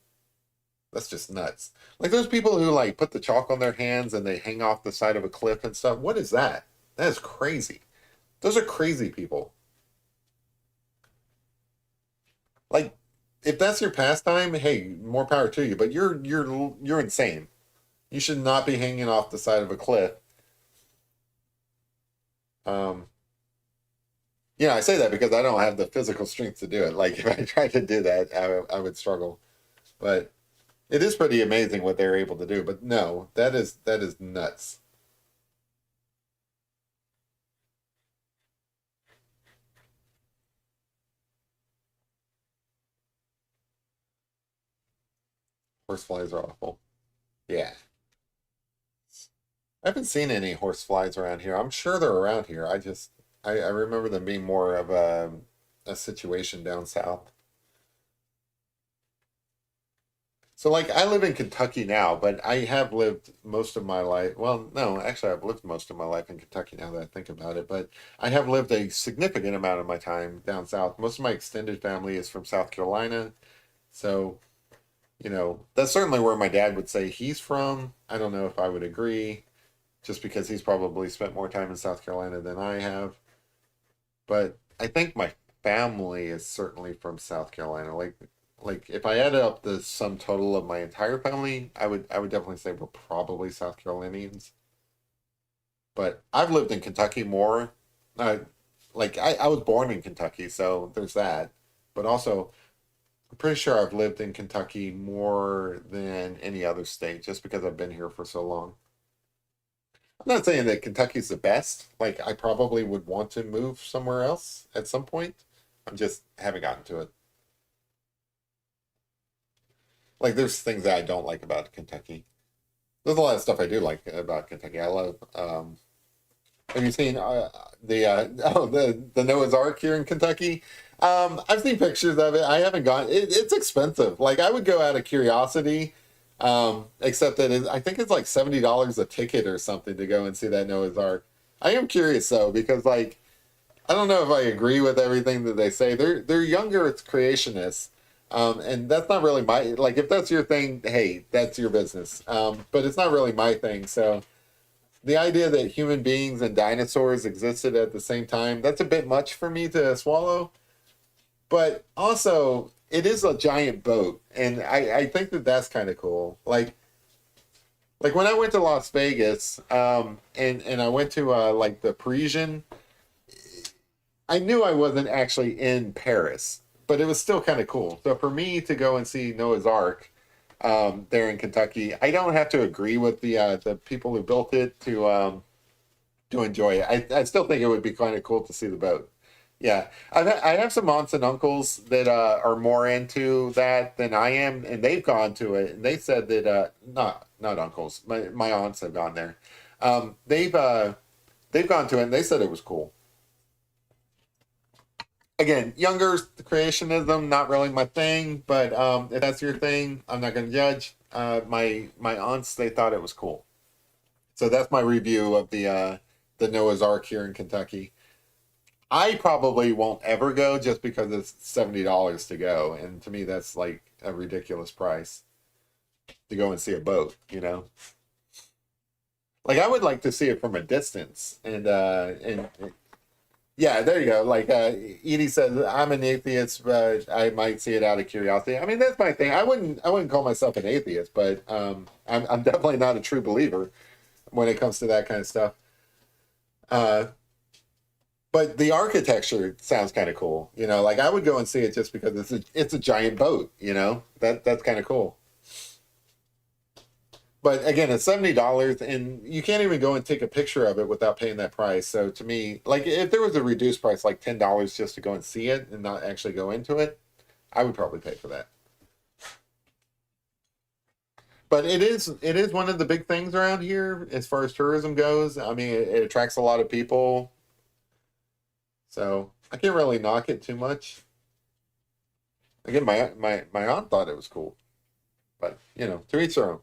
That's just nuts. Like those people who like put the chalk on their hands and they hang off the side of a cliff and stuff. What is that? That is crazy. Those are crazy people. Like, if that's your pastime, hey, more power to you. But you're insane. You should not be hanging off the side of a cliff. Um, I say that because I don't have the physical strength to do it. Like, if I tried to do that, I would struggle. But it is pretty amazing what they're able to do. But no, that is nuts. Horseflies are awful. Yeah. I haven't seen any horseflies around here. I'm sure they're around here. I remember them being more of a situation down south. So like I live in Kentucky now, but I have lived most of my life. Well, no, actually I've lived most of my life in Kentucky now that I think about it, but I have lived a significant amount of my time down south. Most of my extended family is from South Carolina. So, that's certainly where my dad would say he's from. I don't know if I would agree, just because he's probably spent more time in South Carolina than I have. But I think my family is certainly from South Carolina. Like if I added up the sum total of my entire family, I would definitely say we're probably South Carolinians. But I've lived in Kentucky more. Uh, I was born in Kentucky, so there's that. But also, I'm pretty sure I've lived in Kentucky more than any other state just because I've been here for so long. I'm not saying that Kentucky's the best. Like, I probably would want to move somewhere else at some point. I'm just haven't gotten to it. Like, there's things that I don't like about Kentucky. There's a lot of stuff I do like about Kentucky. I love. Have you seen the Noah's Ark here in Kentucky? I've seen pictures of it. I haven't gone. It's expensive. Like I would go out of curiosity, except that I think it's like $70 a ticket or something to go and see that Noah's Ark. I am curious though because like I don't know if I agree with everything that they say. They're younger. It's creationists. And that's not really my like. If that's your thing, hey, that's your business. But it's not really my thing. So the idea that human beings and dinosaurs existed at the same time, that's a bit much for me to swallow. But also, it is a giant boat. And I think that that's kind of cool. Like when I went to Las Vegas, and I went to like the Parisian, I knew I wasn't actually in Paris, but it was still kind of cool. So for me to go and see Noah's Ark, there in Kentucky, I don't have to agree with the people who built it to enjoy it. I still think it would be kind of cool to see the boat. Yeah, I have some aunts and uncles that are more into that than I am, and they've gone to it, and they said that not uncles, my aunts have gone there. They've gone to it, and they said it was cool. Again, younger creationism, not really my thing, but if that's your thing, I'm not going to judge. My aunts, they thought it was cool. So that's my review of the Noah's Ark here in Kentucky. I probably won't ever go just because it's $70 to go, and to me that's like a ridiculous price to go and see a boat. Like I would like to see it from a distance, and yeah, there you go. Like Edie says, I'm an atheist, but I might see it out of curiosity. I mean, that's my thing. I wouldn't call myself an atheist, but I'm definitely not a true believer when it comes to that kind of stuff. Uh, but the architecture sounds kind of cool. Like I would go and see it just because it's a giant boat. That's kind of cool. But again, it's $70, and you can't even go and take a picture of it without paying that price. So to me, like if there was a reduced price, like $10 just to go and see it and not actually go into it, I would probably pay for that. But it is one of the big things around here as far as tourism goes. I mean, it attracts a lot of people, so I can't really knock it too much. Again, my aunt thought it was cool, but to each their own.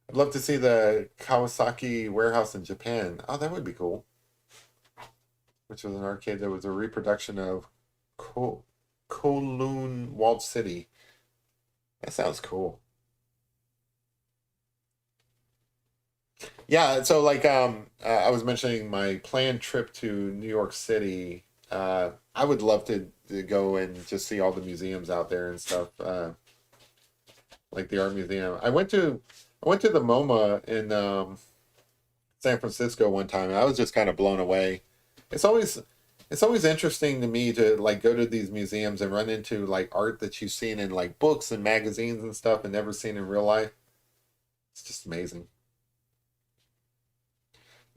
I'd love to see the Kawasaki warehouse in Japan. Oh, that would be cool. Which was an arcade that was a reproduction of Ko- Kowloon Walled City. That sounds cool. Yeah, so like I was mentioning my planned trip to New York City. I would love to go and just see all the museums out there and stuff. Like the art museum. I went to the MoMA in San Francisco one time, and I was just kind of blown away. It's always it's always interesting to me to like go to these museums and run into like art that you've seen in like books and magazines and stuff and never seen in real life. It's just amazing.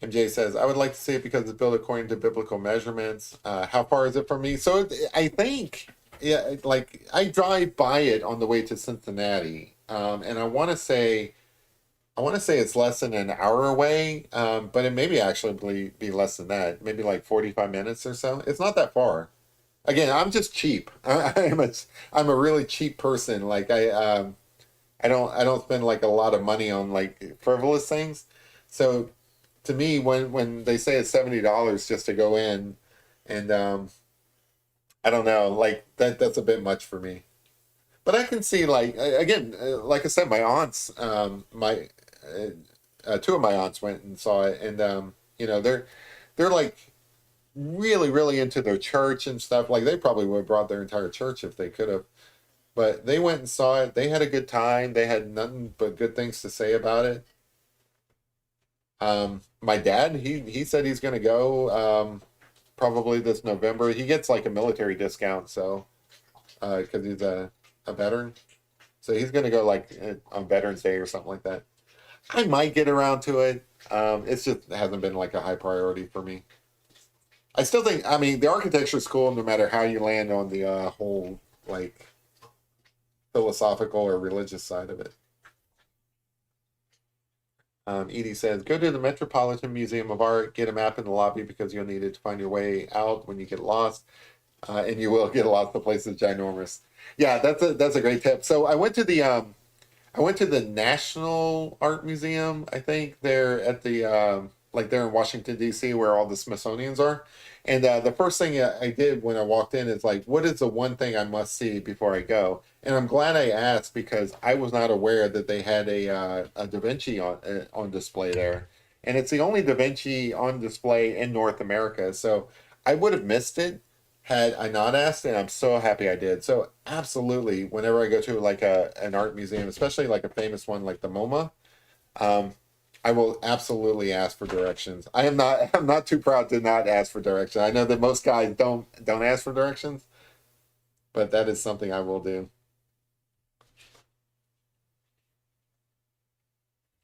MJ says, I would like to see it because it's built according to biblical measurements. How far is it from me? So I think, yeah, like I drive by it on the way to Cincinnati, and I want to say it's less than an hour away, but it maybe actually be less than that, maybe like 45 minutes or so. It's not that far. Again, I'm just cheap. I'm a really cheap person. Like I don't spend like a lot of money on like frivolous things. So to me, when they say it's $70 just to go in, and I don't know, like that's a bit much for me. But I can see like again, like I said, my aunts, my two of my aunts went and saw it, and they're like really into their church and stuff. Like they probably would have brought their entire church if they could have. But they went and saw it. They had a good time. They had nothing but good things to say about it. My dad, he said he's going to go probably this November. He gets like a military discount, so because he's a veteran, so he's going to go like on Veterans Day or something like that. I might get around to it. It's just it hasn't been like a high priority for me. I still think, I mean, the architecture is cool no matter how you land on the whole like philosophical or religious side of it. Edie says, go to the Metropolitan Museum of Art, get a map in the lobby because you'll need it to find your way out when you get lost, and you will get lost. The place is ginormous. Yeah, that's a great tip. So I went to the National Art Museum. I think they're at the like they're in Washington D.C. where all the Smithsonian's are. And the first thing I did when I walked in is like, what is the one thing I must see before I go? And I'm glad I asked because I was not aware that they had a Da Vinci on display there, and it's the only Da Vinci on display in North America. So I would have missed it had I not asked, and I'm so happy I did. So absolutely, whenever I go to like an art museum, especially like a famous one like the MoMA, um, I will absolutely ask for directions. I'm not too proud to not ask for directions. I know that most guys don't ask for directions, but that is something I will do.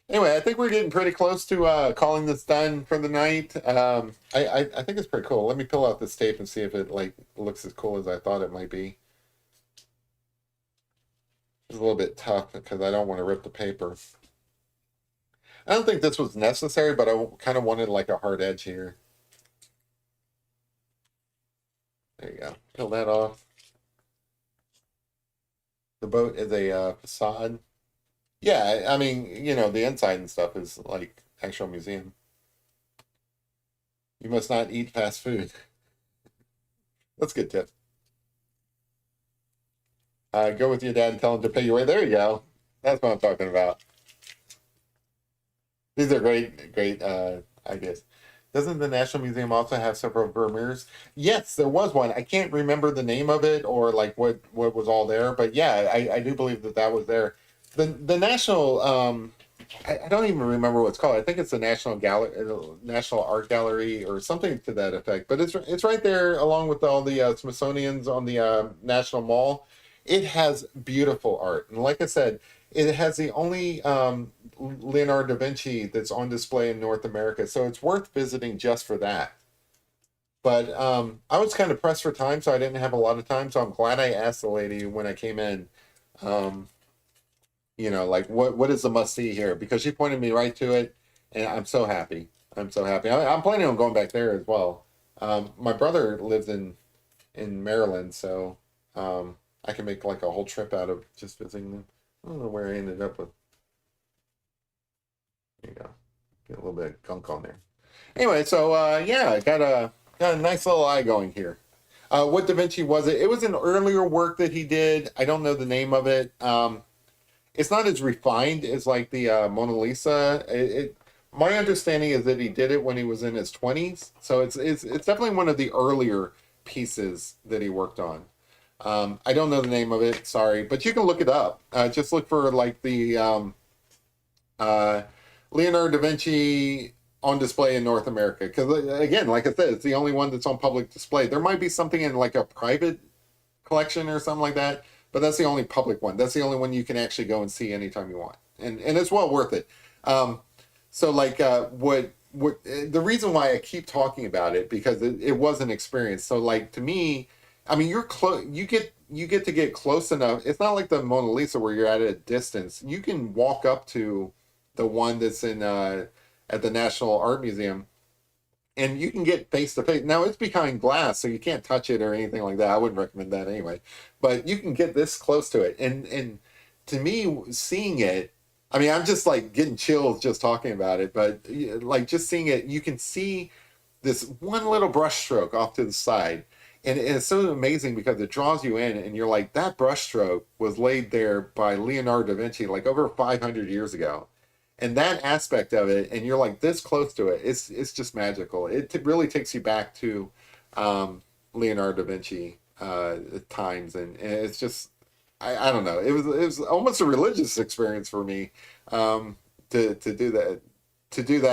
Anyway, I think we're getting pretty close to calling this done for the night. I think it's pretty cool. Let me pull out this tape and see if it like looks as cool as I thought it might be. It's a little bit tough because I don't want to rip the paper. I don't think this was necessary, but I kind of wanted like a hard edge here. There you go. Peel that off. The boat is a facade. Yeah, I mean, the inside and stuff is like actual museum. You must not eat fast food. That's a good tip. Go with your dad and tell him to pay your way. There you go. That's what I'm talking about. These are great ideas. Doesn't the National Museum also have several Vermeers? Yes, there was one. I can't remember the name of it or like what was all there, but yeah, I do believe that was there. The National I don't even remember what it's called. I think it's the National Gallery, National Art Gallery, or something to that effect. But it's right there, along with all the Smithsonian's on the National Mall. It has beautiful art, and like I said, it has the only Leonardo da Vinci that's on display in North America. So it's worth visiting just for that. But I was kind of pressed for time, so I didn't have a lot of time. So I'm glad I asked the lady when I came in. Um, like what is the must see here? Because she pointed me right to it, and I'm so happy. I'm so happy. I'm planning on going back there as well. My brother lives in Maryland, so I can make like a whole trip out of just visiting them. I don't know where I ended up with. There you go. Get a little bit of gunk on there. Anyway, so yeah, I got a nice little eye going here. What Da Vinci was it? It was an earlier work that he did. I don't know the name of it. It's not as refined as like the Mona Lisa. My understanding is that he did it when he was in his 20s, so it's definitely one of the earlier pieces that he worked on. I don't know the name of it, sorry, but you can look it up. Just look for like the uh, Leonardo da Vinci on display in North America, because again, like I said, it's the only one that's on public display. There might be something in like a private collection or something like that, but that's the only public one. That's the only one you can actually go and see anytime you want, and it's well worth it. Um, so like what the reason why I keep talking about it, because it was an experience. So like to me, I mean, you're close. You get to get close enough. It's not like the Mona Lisa where you're at a distance. You can walk up to the one that's in at the National Art Museum, and you can get face to face. Now it's behind glass, so you can't touch it or anything like that. I wouldn't recommend that anyway. But you can get this close to it, and to me, seeing it, I mean, I'm just like getting chills just talking about it. But like just seeing it, you can see this one little brush stroke off to the side, and it's so amazing because it draws you in, and you're like, that brush stroke was laid there by Leonardo da Vinci like over 500 years ago, and that aspect of it, and you're like this close to it, it's just magical. Really takes you back to Leonardo da Vinci times, and it's just I don't know. It was almost a religious experience for me to do that,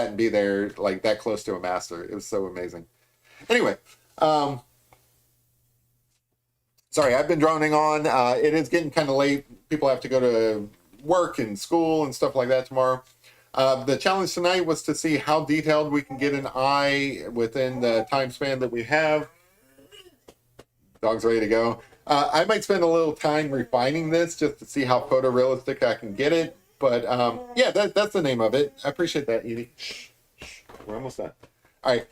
and be there like that close to a master. It was so amazing. Anyway, um, sorry, I've been droning on. It is getting kind of late. People have to go to work and school and stuff like that tomorrow. The challenge tonight was to see how detailed we can get an eye within the time span that we have. Dog's ready to go. I might spend a little time refining this just to see how photorealistic I can get it. But yeah, that's the name of it. I appreciate that, Edie. We're almost done. All right.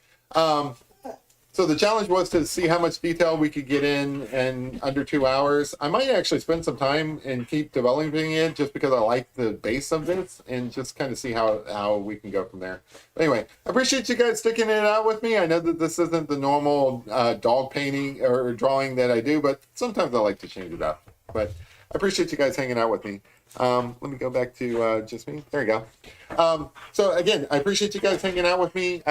So the challenge was to see how much detail we could get in under 2 hours. I might actually spend some time and keep developing it just because I like the base of this, and just kind of see how we can go from there. But anyway, I appreciate you guys sticking it out with me. I know that this isn't the normal dog painting or drawing that I do, but sometimes I like to change it up. But I appreciate you guys hanging out with me. Let me go back to just me. There you go. So again, I appreciate you guys hanging out with me.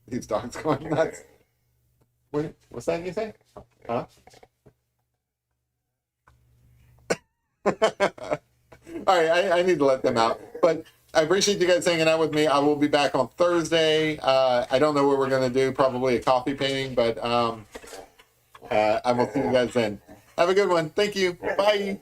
These dogs going nuts. What's that you say? Huh? All right, I need to let them out. But I appreciate you guys hanging out with me. I will be back on Thursday. I don't know what we're going to do, probably a coffee painting, but I will see you guys then. Have a good one. Thank you. Bye.